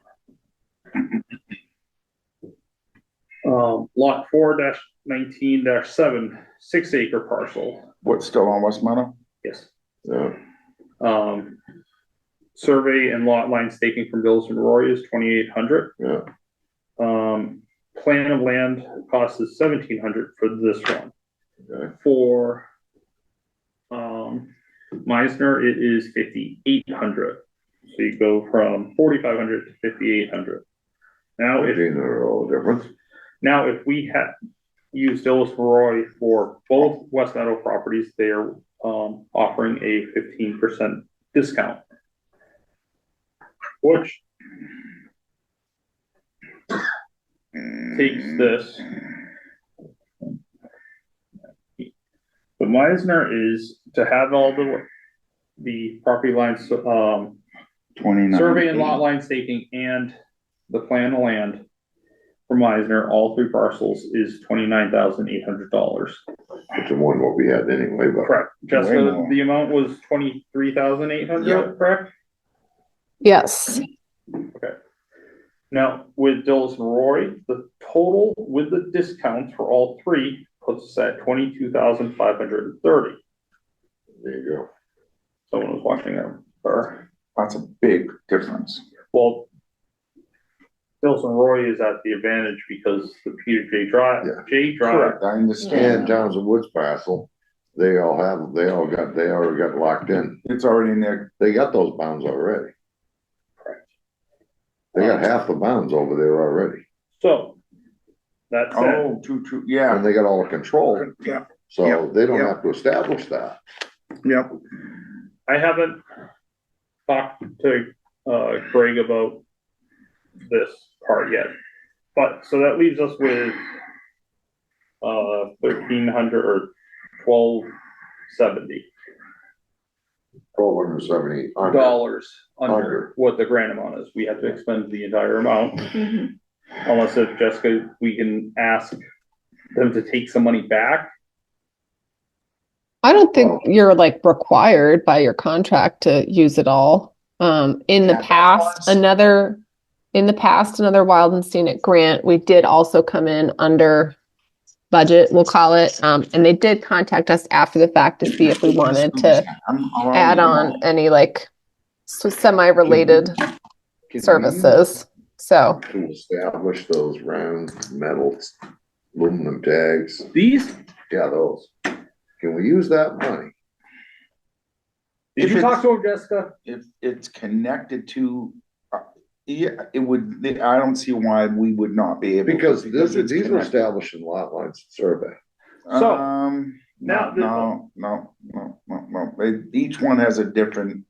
lot 4-19-7, 6-acre parcel. What's still on West Meadow? Yes. Yeah, Survey and lot line staking from Dillis and Roy is $2,800. yeah, Plan of land cost is $1,700 for this one. okay. For, Meisner, it is $5,800. So you go from $4,500 to $5,800. Now, if All the difference. Now, if we had used Dillis Roy for both West Meadow properties, they are offering a 15% discount. Which takes this. But Meisner is to have all the property lines, 29. survey and lot line staking and the plan of land for Meisner, all three parcels is $29,800. Which is more than what we had anyway, but. Correct. Jessica, more. the amount was 23,800, Yeah. correct? Yes. Now, with Dillis and Roy, the total with the discounts for all three puts us at 22,530. There you go. Someone was watching that, or, That's a big difference. well, Dillis and Roy is at the advantage because the Peter J Drive, Yeah. J Drive, Correct, I And understand. Townsend Woods parcel, they already got locked in. It's already in there. They got those bounds already. correct. They got half the bounds over there already. So, that's it. Oh, true, yeah. And they got all the control, Yeah, so Yep, they don't yep. have to establish that. yep. I haven't talked to Greg about this part yet, but so that leaves us with 1,300 or 1,270 $1,270 dollars under Under. what the grant amount is. We have to expend the entire amount, Mhm. unless if Jessica, we can ask them to take some money back. I don't think you're like required by your contract to use it all. In the Yeah, past, another Wild and Scenic grant, we did also come in under budget, we'll call it. And they did contact us after the fact to see if we wanted to add on any like semi-related Can we services. So use To establish those round metal aluminum tags, These, yeah, those. Can we use that money? did you talk to him, Jessica? If it's connected to, yeah, it would, I don't see why we would not be able. to, Because it's these are connected. establishing lot lines survey. So, No, now- no. Each one has a different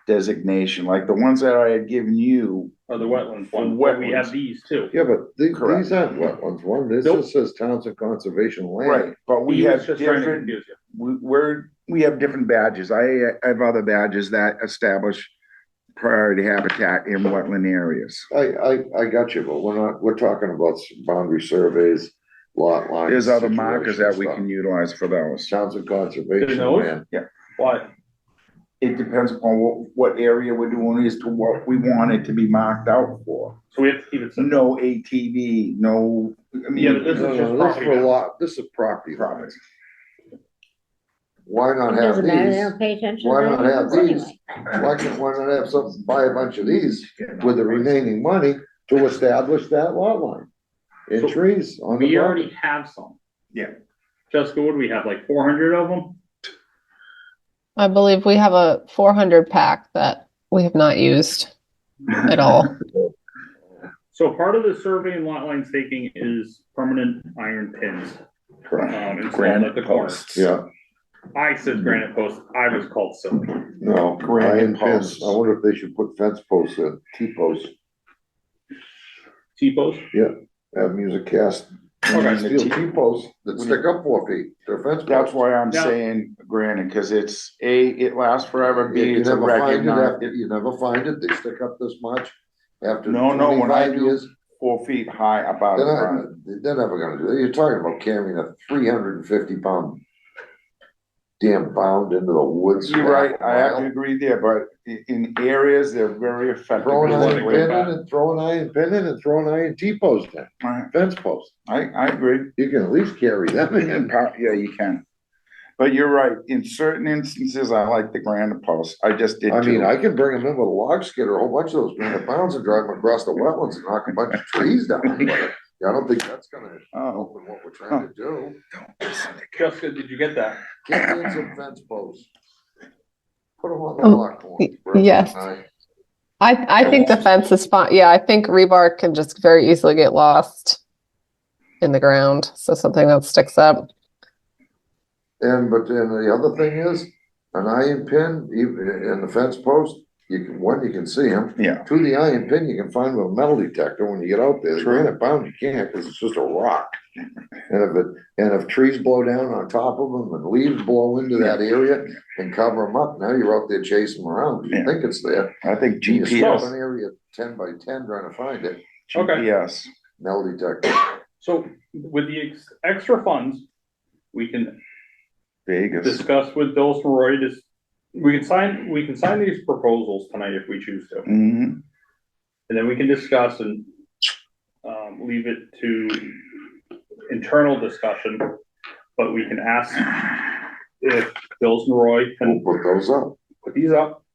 designation, like the ones that I had given you. Or the wetlands For one, where we wetlands. have these too. Yeah, but Correct. these aren't wetlands. One, this Nope. just says Townsend Conservation Land. Right, but we He was have just trying to different, confuse you. we have different badges. I have other badges that establish priority habitat in wetland areas. I got you, but we're talking about boundary surveys, lot lines. There's other markers that we situation can utilize for those. stuff. Townsend There's Conservation those? Land. What? It depends upon what area we're doing as to what we want it to be marked out for. So we have to keep it simple. No ATV, no, I mean. Yeah, but this is just This is property for lines. lot, this is property lines. Why not It have doesn't matter, they these? don't pay attention. Why to not anything have these? anyway. Why not have something, buy a bunch of these with the remaining money to establish that lot line? In So, trees on the We property. already have some. Yeah. Jessica, what do we have, like 400 of them? I believe we have a 400 pack that we have not used at all. So part of the survey and lot line staking is permanent iron pins. Installed at Granite the corner. posts. Yeah, I said granite post, I was called silly. no, Granite iron pins. posts. I wonder if they should put fence posts in, T-posts, T-post? have music cast. Okay. Steel T-posts that stick up 4 feet, they're fence posts. That's why I'm Now- saying granted, cause it's A, it lasts forever, B, You it's a never find it regular, after, you never find it, they stick up this much after No, when I 25 do years. 4 feet high above the ground. They're never gonna do that, you're talking about carrying a 350-pound damn bound into the woods. You're right, half a I have to mile. agree there, but in areas, they're very effective. Throw an in iron letting pin it in back. and throw an iron pin in and throw an iron T-post in, Right, fence post. I agree. You can at least carry them in. Yeah, you can. But you're right, in certain instances, I like the granite post, I just did I mean, too. I can bring them in with a log skidder, a whole bunch of those granite pounds and drive them across the wetlands and knock a bunch of trees down. But I don't think that's gonna Oh, help in what we're trying to do. Jessica, did you get that? Get in some fence posts. Put them on the block corners. yes. I think the fence is fine. Yeah, I think rebar can just very easily get lost in the ground. So something that sticks up. But then the other thing is, an iron pin, even in the fence post, you can see them. Yeah. To the iron pin, you can find with a metal detector when you get out there. The True. granite bound, you can't, because it's just a rock. And if trees blow down on top of them and leaves blow into that area and cover them up, now you're out there chasing them around. You Yeah. think it's there. I think You stop GPS, an area 10 by 10 trying to find it, Okay. GPS, metal detector. So with the extra funds, we can Vegas, discuss with Bill Roy, we can sign these proposals tonight if we choose to. hmm And then we can discuss and, leave it to internal discussion, but we can ask if Bill's and Roy We'll can put those up. put these up.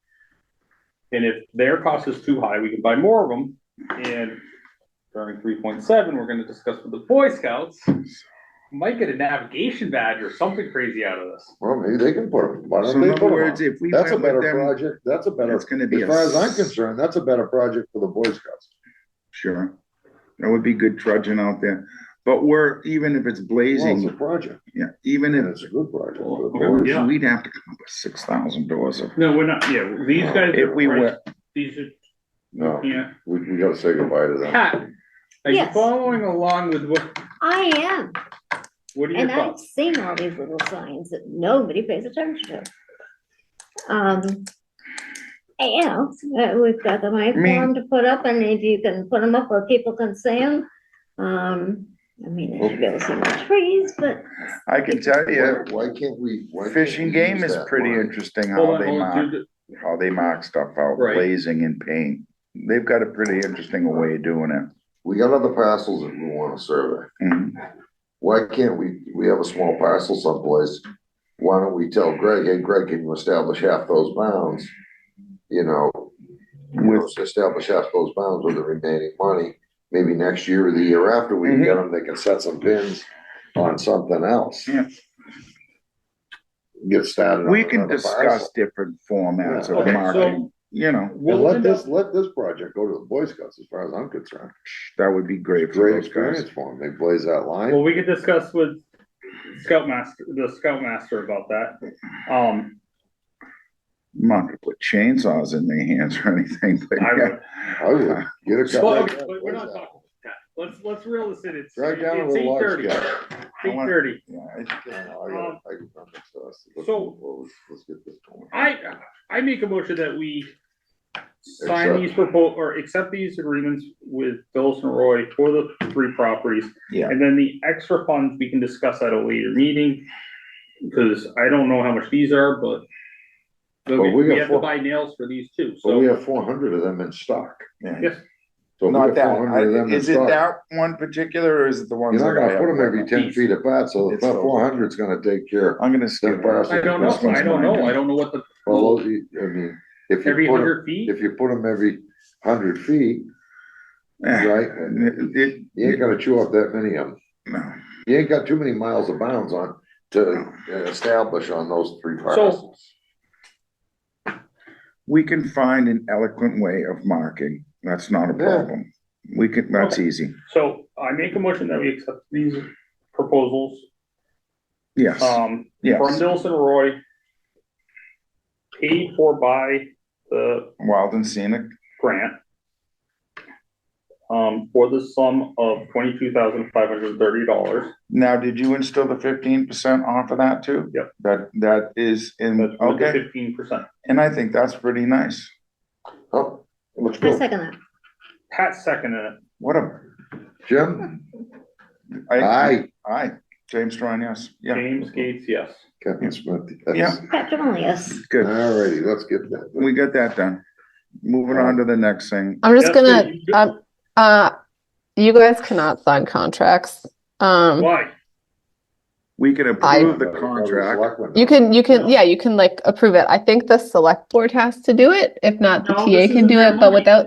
And if their cost is too high, we can buy more of them. And during 3.7, we're gonna discuss with the Boy Scouts. Might get a navigation badge or something crazy out of this. Well, maybe they can put them. Why So don't in they put other 'em words, up? if we That's a went with better them, project. That's a better, it's gonna be as far as I'm concerned, that's a better project for the Boy Scouts. Sure, that would be good trudging out there, but even if it's Well, it's a blazing, project, yeah, even and if, it's a good project for the Okay, boys. yeah. we'd have to come up with 6,000 doors of. No, we're not, yeah, these guys. If we right, were, These are, No, yeah. we gotta say goodbye to them. Pat, are you Yes. following along with I am, what are your and I've thoughts? seen all these little signs that nobody pays attention to. You know, we've got the my Me- form to put up, and if you can put them up where people can see them. I mean, there should be able to see more trees, but I can tell you, Why can't we? why can't Fish and we game use is that pretty money? interesting Hold how on, they hold on, mark, dude. how they mark stuff out, Right. glazing and paint. They've got a pretty interesting way of doing it. We got other parcels that we wanna survey. Mhm. Why can't we have a small parcel someplace? Why don't we tell Greg, hey, Greg, can you establish half those bounds? Establish half those bounds with the remaining money. Maybe next year or the year after we get them, they can set some pins on something else. Yeah. Get started on We can another discuss parcel. different formats Yeah. of Okay, marketing, you know, And We'll end up, let this project go to the Boy Scouts as far as I'm concerned. that would be great for Great those experience guys. for them. They blaze that line. well, we could discuss with the Scoutmaster about that. I'm not gonna put chainsaws in their hands or anything, but I yeah. would. I would get a Well, couple. okay, but we're not talking about that. Let's reel this in. It's Drive down a it's little large 8:30. scale. 8:30. Yeah, I let's get this going. I make a motion that we sign these or accept these agreements with Phyllis and Roy for the 3 properties. Yeah. And then the extra funds, we can discuss at a later meeting. Because I don't know how much these are, but we we got have to 4 buy nails for these too, So we so, have 400 of them in stock. yeah. yes. So we Not got that, 400 of them in is it stock. that one particular, or is it the ones? You're not that I gonna put have? them every 10 feet apart, so It's the those. 400 is gonna take care. I'm gonna skip. parcels. I don't know, This one's I don't mine. know what the, Well, I mean, if you every put them, 100 feet? if you put them every 100 feet, Eh, right? it- You ain't gonna chew up that many of them. no. You ain't got too many miles of bounds on to establish on those 3 parcels. We can find an eloquent way of marking. That's not a Yeah. problem. We can, that's easy. So I make a motion that we accept these proposals, Yes, from yes. Nelson Roy. Paid for by the Wild and scenic. grant. For the sum of $22,530. Now, did you instill the 15% off of that too? Yep. That is in, That's with the okay, 15%. and I think that's pretty nice. Oh, let's I go. second that. Pat seconded it. What a, Jim? aye, Aye. James Strong, yes, yeah, James Gates, yes. Captain Smith, Yeah. yes. Patrick only, yes. good. Alrighty, let's get that. We got that done. Moving on to the next thing. I'm just Jessica, gonna, you guys cannot sign contracts. Why? We can approve the contract. You can, yeah, you can like approve it. I think the select board has to do it. If not, the No, TA this can isn't do their it, but money. without.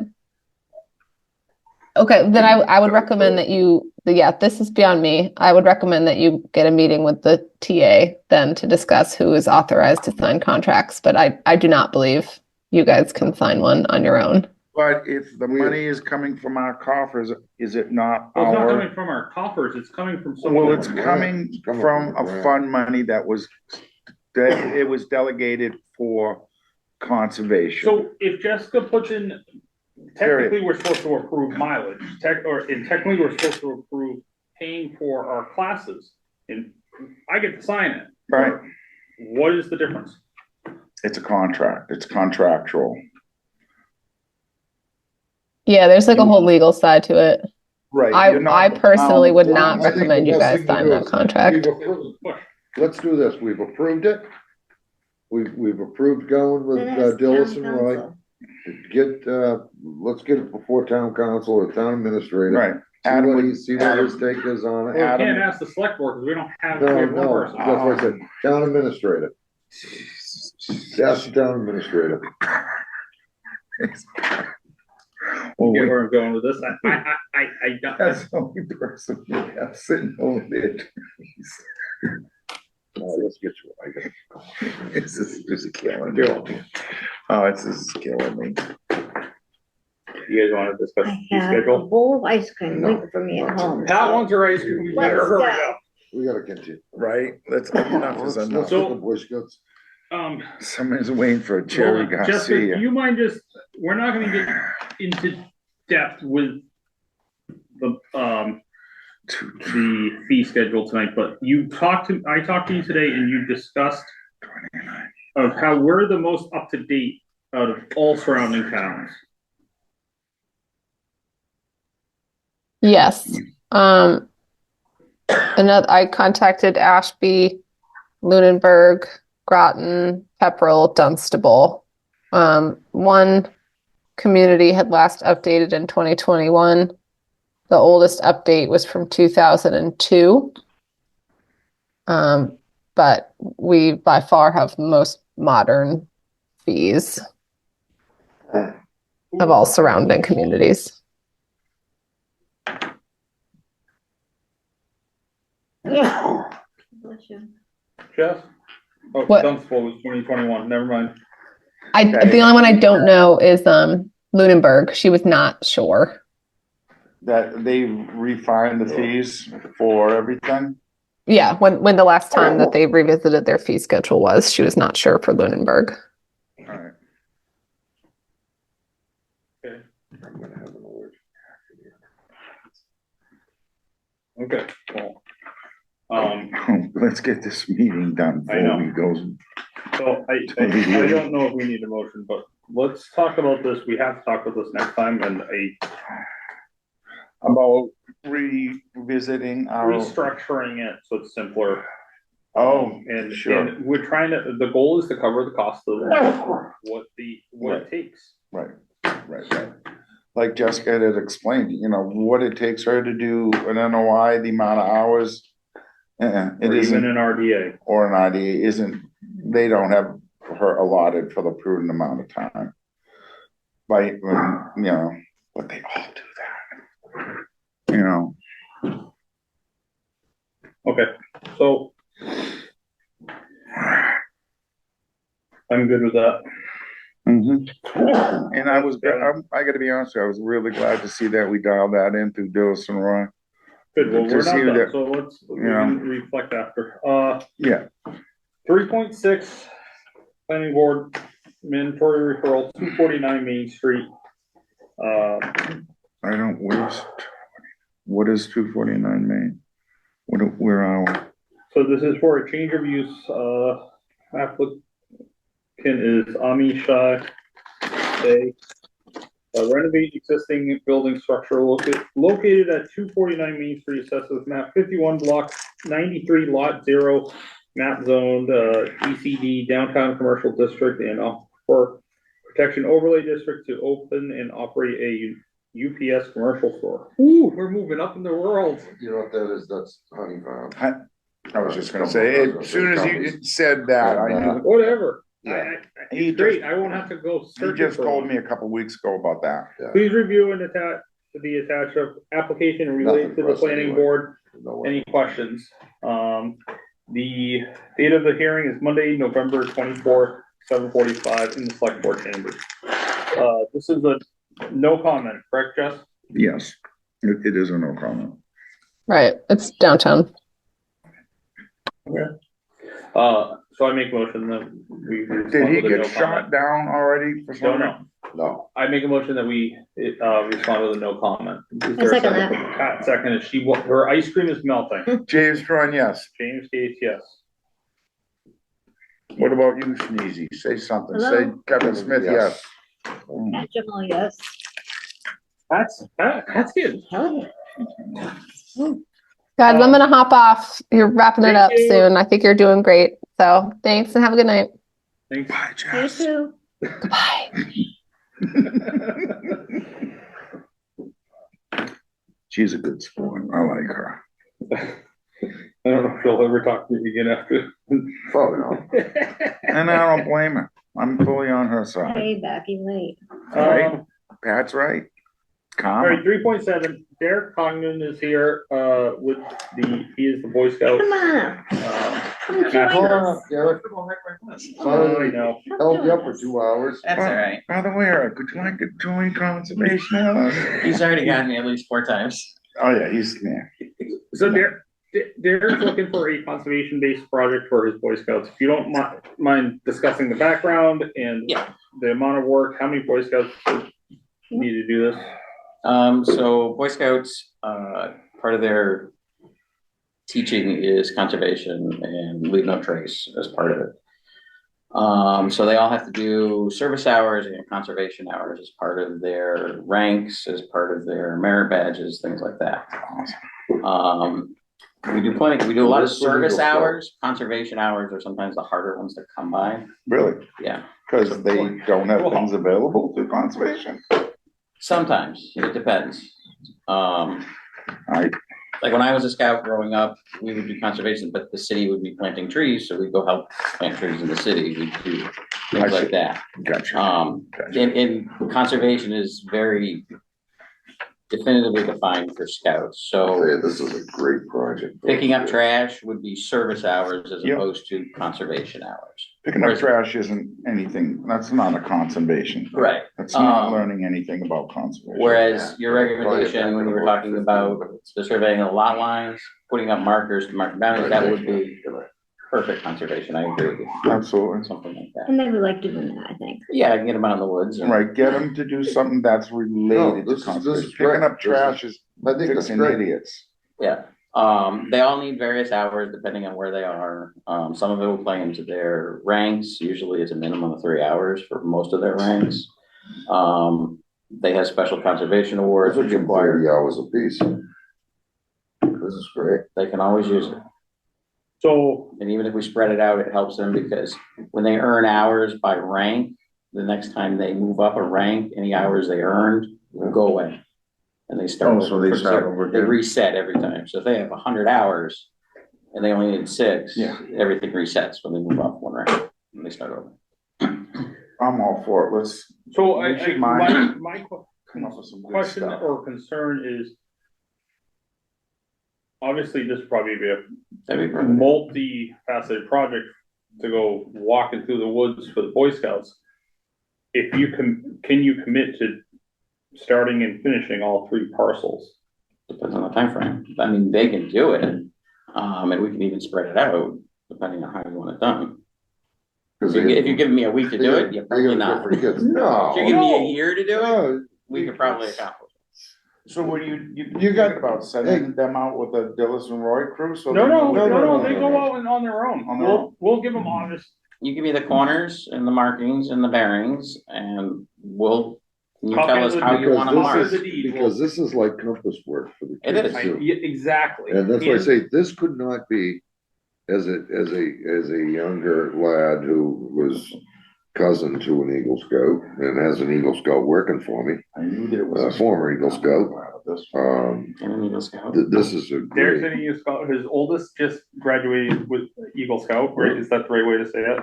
Okay, then I would recommend that yeah, this is beyond me. I would recommend that you get a meeting with the TA then to discuss who is authorized to sign contracts, but I do not believe you guys can sign one on your own. But if the money is coming from our coffers, is it not Well, it's not our? coming from our coffers, it's coming from someone. Well, it's else. coming It's coming from from the a grant. fund money that it was delegated for conservation. So if Jessica puts in, technically, we're supposed to approve mileage, technically, we're supposed to approve paying for our classes, and I get to sign it. Right. What is the difference? It's a contract, it's contractual. Yeah, there's like a whole legal side to it. Right. I personally would not I think the recommend you best guys thing to sign do that is contract. we've approved- Let's do this. We've approved it. We've approved going with Then ask Dillis town and Roy. council. Let's get it before town council or town administrator. Right. See what his take is on Well, it. we Adam- can't ask the select board, because we don't have, we No, have one no, person. that's what I said, town administrator. Ask the town administrator. Well, You get we- where I'm going with this? I don't. That's the only person we have sitting over there. Let's get you, I gotta go. It's just killing me. Oh, it's just killing me. You guys want to discuss I the have a schedule? bowl of ice cream No. waiting for me at home. Pat wants her ice cream, we better Let's hurry go. up. We gotta continue. Right? Enough is enough. Let's get the Boy Scouts. Somebody's waiting for a Hold Cherry on, Jessica, Garcia. do you mind we're not gonna get into depth with the fee schedule tonight, but I talked to you today and you discussed of how we're the most up to date out of all surrounding towns. Yes. I contacted Ashby, Lunenburg, Groton, Pepperell, Dunstable. One community had last updated in 2021. The oldest update was from 2002. But we by far have the most modern fees of all surrounding communities. Bless you. Jeff? Oh, What? Dunstable was 2021, never mind. The only one I don't know is Lunenburg. She was not sure. That they refined the fees for everything? Yeah, when the last time that they revisited their fee schedule was, she was not sure for Lunenburg. All right. Okay. I'm gonna have an alert. Okay, well. Let's get this meeting done I know. before we go. So I don't know if we need a motion, but let's talk about this. We have to talk about this next time and About revisiting our, restructuring it so it's simpler. and sure, And we're trying to, the goal is to cover the cost of what it takes. right. Like Jessica had explained, what it takes her to do an NOI, the amount of hours. It Or even isn't, an RDA. or an IDA isn't, they don't have her allotted for the prudent amount of time. But they all do that. Okay, so I'm good with that. And I gotta be honest, I was really glad to see that we dialed that in through Dillis and Roy. Good, well, To we're not see done, that, so we can reflect after. Yeah, 3.6, planning board mandatory referral, 249 Main Street. I don't waste. What is 249 Main? Where are we? So this is for a change of use, applicant is Ami Shah. They renovate existing building structure located at 249 Main Street, assessors map 51, block 93, lot 0, map zoned, ECD, downtown commercial district, and for protection overlay district to open and operate a UPS commercial store. Ooh, we're moving up in the world. You know what that is? That's Honey Farm. I was just gonna say, as soon as you said that, I knew. Whatever. Yeah. He's great. I won't have to go He search. just told me a couple weeks ago about that. Please review and attach the attached application and relate Nothing to for the us planning anyway. board. No way. Any questions? The date of the hearing is Monday, November 24th, 7:45 in the select board chambers. This is a no comment, correct, Jess? Yes, it is a no comment. Right, it's downtown. Okay. So I make a motion that we. Did he respond with a get no shot comment. down already for Don't something? know. No. I make a motion that we, respond with a no comment. Is there a second that. Pat seconded. Her ice cream is melting. James Strong, yes. James Gates, yes. What about you, Sneezy? Say something. Say Hello? Kevin Smith, yes. Jamal, yes. That's good. Guys, I'm gonna hop off. You're wrapping it Thank up you. soon. I think you're doing great. So thanks and have a good night. Thanks. Bye, You Jess. too. Goodbye. She's a good sport. I like her. I don't know if she'll ever talk to me again after. Oh, no. And I don't blame her. I'm fully on her side. Hey, Becky, wait. Right? Pat's right. All right, Calm. 3.7, Derek Congdon is here, he is the Boy Scout. Come on, come join Hold us. on, Derek. I Sorry, know. held you up for 2 hours. That's all right. By the way, Eric, would you like to join conservation with us? He's already gotten me at least 4 times. Oh, yeah, he's, yeah. So Derek's looking for a conservation-based project for his Boy Scouts. If you don't mind discussing the background and Yeah. the amount of work, how many Boy Scouts need to do this? So Boy Scouts, part of their teaching is conservation and leave no trace as part of it. So they all have to do service hours and conservation hours as part of their ranks, as part of their merit badges, things like that. We do plenty, we do a lot of Where's the legal service scope? hours, conservation hours are sometimes the harder ones to come by, Really? yeah. Cause they don't have things available to conservation? Sometimes, it depends. I, Like when I was a scout growing up, we would do conservation, but the city would be planting trees, so we'd go help plant trees in the city, we'd do things like that. gotcha. And, and conservation is very definitively defined for scouts, so Okay, this is a great project. picking up trash would be service hours as Yep. opposed to conservation hours. Picking up trash isn't anything, that's not a conservation. Right. That's not Um, learning anything about conservation. Whereas your recommendation, when you were talking about the surveying of the lot lines, putting up markers to mark boundaries, that would be perfect conservation, I agree with you, Absolutely. something like that. And they would like doing that, I think. Yeah, I can get them out in the woods. and- Right, get them to do something that's related this to is conservation. great. Picking up trash is I think that's fixing great. idiots. Yeah, they all need various hours depending on where they are. Some of it will play into their ranks. Usually it's a minimum of 3 hours for most of their ranks. They have special conservation awards Those which are require, 30 hours apiece. This is great. they can always use it. So, And even if we spread it out, it helps them because when they earn hours by rank, the next time they move up a rank, any hours they earned will go away. And they start. Oh, so they over. start over They again. reset every time. So if they have 100 hours and they only need 6, Yeah. everything resets when they move up one rank and they start over. I'm all for it, let's so We I, should my mind- qu- come up with some good question stuff. or concern is, obviously, this would probably be a That'd be perfect. multi-faceted project to go walking through the woods for the Boy Scouts. If you can you commit to starting and finishing all 3 parcels? Depends on the time frame. I mean, they can do it. And we can even spread it out depending on how you want it done. If you're giving me a week to do it, you're probably not. If No. you're giving me a year to do it, No, we could probably accomplish it. So what you You got- thinking about sending them out with the Dillis and Roy crew? So No, they know no, what no, they're no, doing? they go out and on their own. On their own. We'll give them honest, You give me the corners and the markings and the bearings and you tell us how you Because want to mark. is the deed. Because this is like compass work for the It kids is. too. yeah, exactly. And that's why I say this could not be, as a younger lad who was cousin to an Eagle Scout and has an Eagle Scout working for me, I knew there was. a former Eagle Scout. This. And then you just go. This is a There's great, an Eagle Scout, his oldest just graduated with Eagle Scout, right? Is that the right way to say it?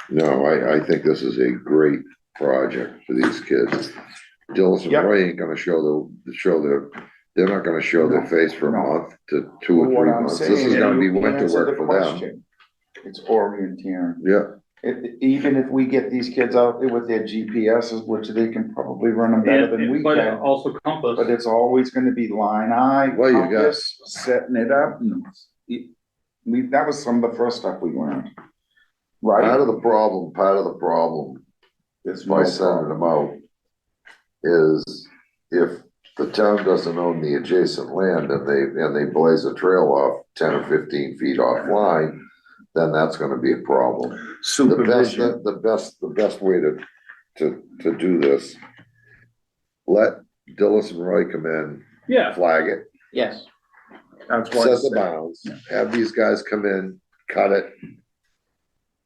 no, I think this is a great project for these kids. Dillis and Yep. Roy ain't gonna they're not gonna show their face for a No. month to 2 or 3 months. This is gonna be winter work for them. It's orienteering. Yeah, Even if we get these kids out there with their GPSs, which they can probably run them better than we But can. also compass. But it's always gonna be line eye, Well, you got- compass, setting it up, and that was some of the first stuff we learned. Part Right? of the problem It's by sending them out is if the town doesn't own the adjacent land and they blaze a trail off 10 or 15 feet offline, then that's gonna be a problem. Supervision. The best way to do this, let Dillis and Roy come in, Yeah, flag it, Yes, That's why. set the bounds, have these guys come in, cut it.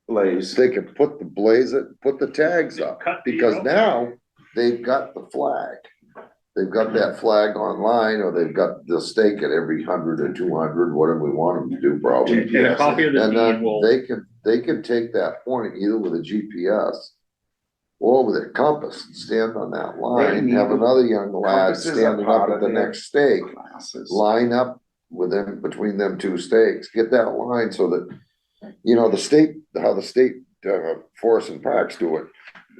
Blaze. They can put the tags up, Cut the- because now they've got the flag. They've got that flag online, or they've got the stake at every 100 or 200, whatever we want them to do, probably. and a copy of the And deed then will, they can take that point either with a GPS or with a compass, and stand on that line, need- have another young lad compasses are standing up part at of the their next stake, classes. line up with them, between them 2 stakes, get that line so that, how the state, forests and parks do it,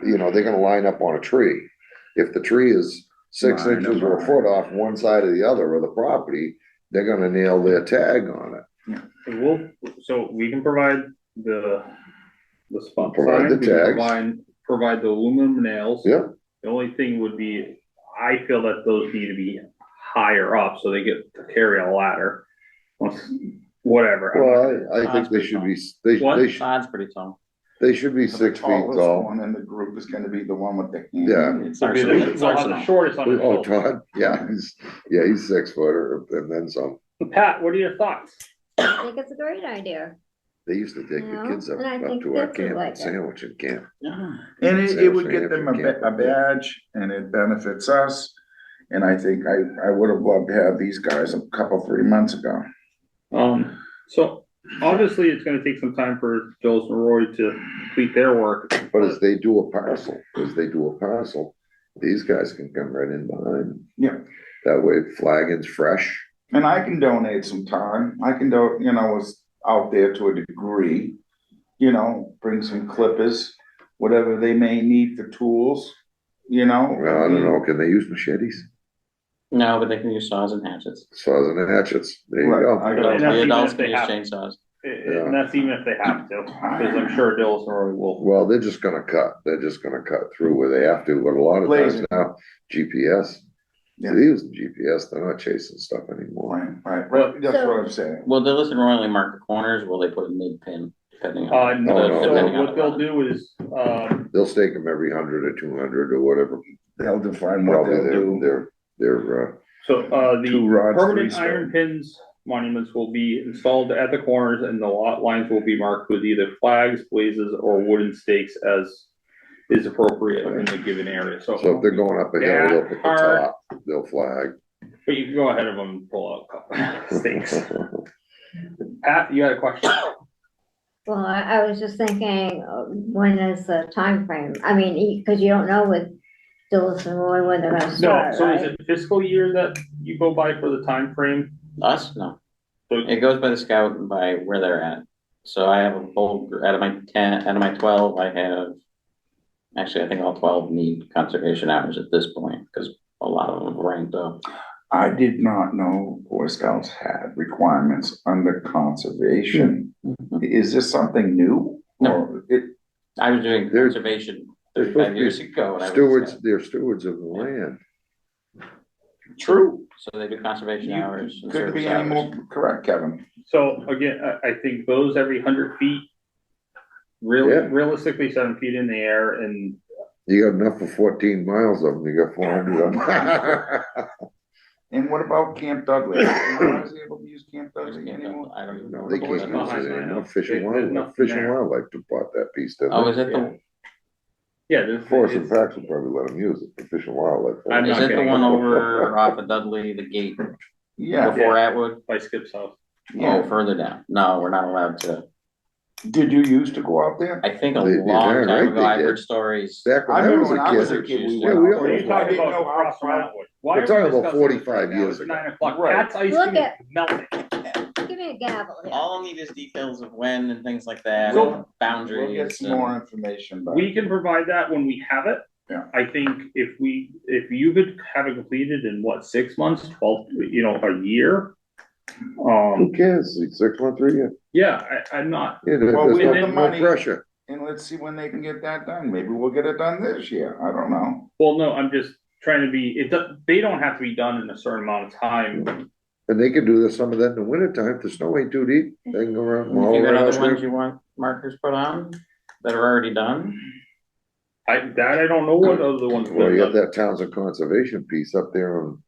they're gonna line up on a tree. If the tree is 6 Line inches them or a up. foot off one side or the other of the property, they're gonna nail their tag on it. so we can provide the spot Provide sign, the we can tags. provide the aluminum nails. Yeah, The only thing would be, I feel that those need to be higher up, so they get to carry a ladder. Whatever. well, I think they should be, What? they should, side's pretty tall. They should be The 6 feet tallest tall. one in the group is gonna be the one with the hand. Yeah. It's It'll be the- Arsenal. It's we'll have the Arsenal. shortest on the Oh, shoulder. Todd, he's 6 footer and then some. Pat, what are your thoughts? I think it's a great idea. They used to take the Yeah, kids up, and I up think to our kids would camp, like it. sandwich and camp. And it would get Sandwich them and camp a up there. badge and it benefits us. And I think I would have loved to have these guys a couple, 3 months ago. So obviously it's gonna take some time for Joe's and Roy to complete their work. But as they do a parcel, these guys can come right in behind. Yeah. That way flagging's fresh. And I can donate some time. I can was out there to a degree, bring some clippers, whatever they may need for tools, Well, I don't know, can they use machetes? No, but they can use saws and hatchets. Saws and hatchets, there you Right, go. I But got that's The even adults if can they use have- chainsaws. And that's even if they have to, because I'm sure Dills and Roy will. Well, they're just gonna cut through where they have to, but a lot of times Laser. now, GPS. Yeah. They use the GPS, they're not chasing stuff anymore. Right, that's what I'm saying. Will Dillis and Roy only mark the corners? Will they put a mid-pin depending on? No, no, so depending on what the they'll run? do is, They'll stake them every 100 or 200 or whatever, They'll define what probably they'll do. their, so, the 2 rods, 3 permanent stones. iron pins monuments will be installed at the corners and the lot lines will be marked with either flags, blazes, or wooden stakes as is appropriate in the given area, so. so if they're going up a hill, they'll put the Hard. top, they'll flag. But you can go ahead of them and pull out a couple stakes. Pat, you had a question? Well, I was just thinking, when is the time frame? I mean, because you don't know with Dillis and Roy when they're gonna No, start, so is right? it fiscal year that you go by for the time frame? Us? No. So It goes by the scout and by where they're at. So I have a full, out of my 10, out of my 12, I have, actually, I think all 12 need conservation hours at this point, because a lot of them have ranked up. I did not know Boy Scouts had requirements under conservation. Is this something new? No. Or it, I was doing They're- conservation they're 35 years ago. and I was a Stewards, scout. they're stewards of the land. true, So they do conservation hours. you and couldn't be service any hours. more correct, Kevin. So again, I think those every 100 feet, Yeah. realistically 7 feet in the air and You got enough for 14 miles of them, you got 400 of them. And what about Camp Dudley? I was able to use Camp Dudley anymore? I don't even know. No, they what can't it use was. it I know. anymore, Fish and There's Wildlife, nothing Fish and there. Wildlife took bought that piece, didn't Oh, they? is it the, yeah, this Forest and is, Facts will probably let them use it, but Fish and Wildlife. I'm is not it the kidding. one over off of Dudley, the gate Yeah, before Atwood? by Skip's house. Oh, yeah. further down. No, we're not allowed to. Did you used to go out there? I think a They- long they're time right, ago, they I've did. heard stories. Back when I I remember was when I was a a kid, kid, we yeah, went we out all What are there. you went talking I didn't about know across how from far- Atwood? Why We're are we talking about discussing 45 this right now? years It's ago. 9 o'clock. Right. Pat's ice Look cream at- is melting. Give me a gavel here. All I need is details of when and things like that, So- and We'll boundaries. get some and- more information, but We can provide that when we have it. Yeah. I think if you could have it completed in what, 6 months, 12, a year? Who cares, 6 months, 3 years, Yeah, I'm not, yeah, Well, there's we no, have the no money. pressure. and let's see when they can get that done. Maybe we'll get it done this year. I don't know. well, no, I'm just trying to be, they don't have to be done in a certain amount of time. And they can do this, some of that in the winter time, if the snow ain't too deep, they can go around. If all you got around other ones there. you want markers put on that are already done? I don't know what other ones. Well, you got that Townsend Conservation piece up there on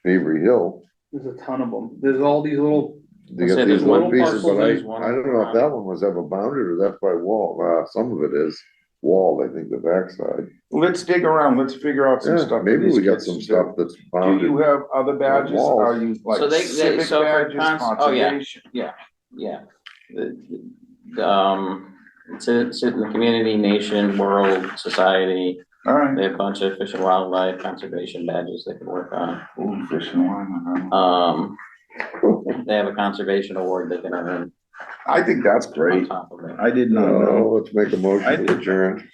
Avery Hill. There's a ton of them. There's all these little, They I'd say got these there's little one pieces, parcel, but I there's one don't know if that one was ever bounded or that's by wall, some of it is walled, I think the backside. Let's dig around. Let's figure out some Yeah, stuff. maybe for these we got kids some to do. stuff that's Do bounded. you have other badges? Walls. Are you like So civic so for badges, oh, yeah, conservation? yeah. Sit in the community, nation, world, society, All right. they have a bunch of fish and wildlife conservation badges they can work on. Ooh, fish and wine. They have a conservation award they can earn I think that's on great. top of it. I did not know. Oh, let's make a I motion to think- adjourn.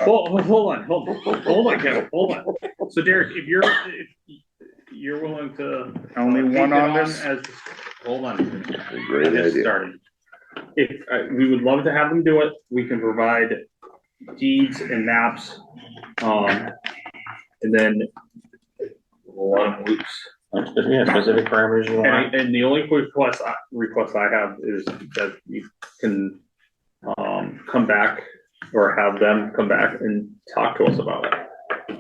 hold on, Kevin, hold on. So Derek, if you're willing to. Only take one it on this? Hold on. Great I just idea. started. If, we would love to have them do it, we can provide deeds and maps, and then we'll let them loose. Yeah, specific parameters you want. And the only request I have is that you can, come back or have them come back and talk to us about it.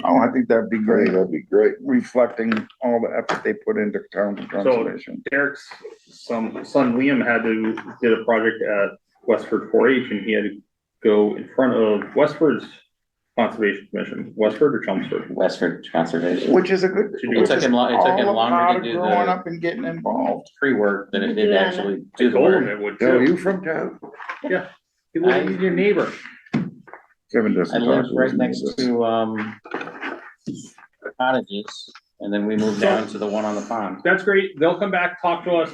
Oh, I think that'd be Great, great, that'd be great. reflecting all the effort they put into town conservation. Derek's son Liam did a project at Westford 4-H, and he had to go in front of Westford's Conservation Commission, Westford or Chelmsford? Westford Conservation. Which is a good. It took him lo- it took him all a longer part to of do growing the- up and getting involved. Tree work than it did Yeah. actually I do the told him work. it would Joe, too. you from town? He lives with your neighbor. Kevin I doesn't live talk right his next neighbors. to, cottages, and then we moved down to the one on the pond. That's great. They'll come back, talk to us,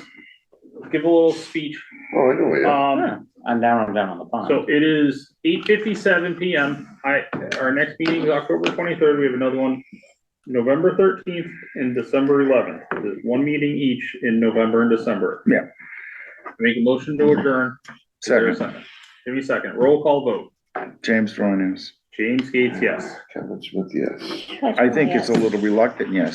give a little speech. Oh, I know, yeah. Yeah, I'm down on the pond. So it is 8:57 PM. Our next meeting is October 23rd. We have another one November 13th and December 11th. There's one meeting each in November and December. Yeah. Make a motion to adjourn. Is there a Second, Give me a second. Roll call vote. James Troynius. James Gates, yes. Kevin Smith, yes. I think it's a little reluctant, yes.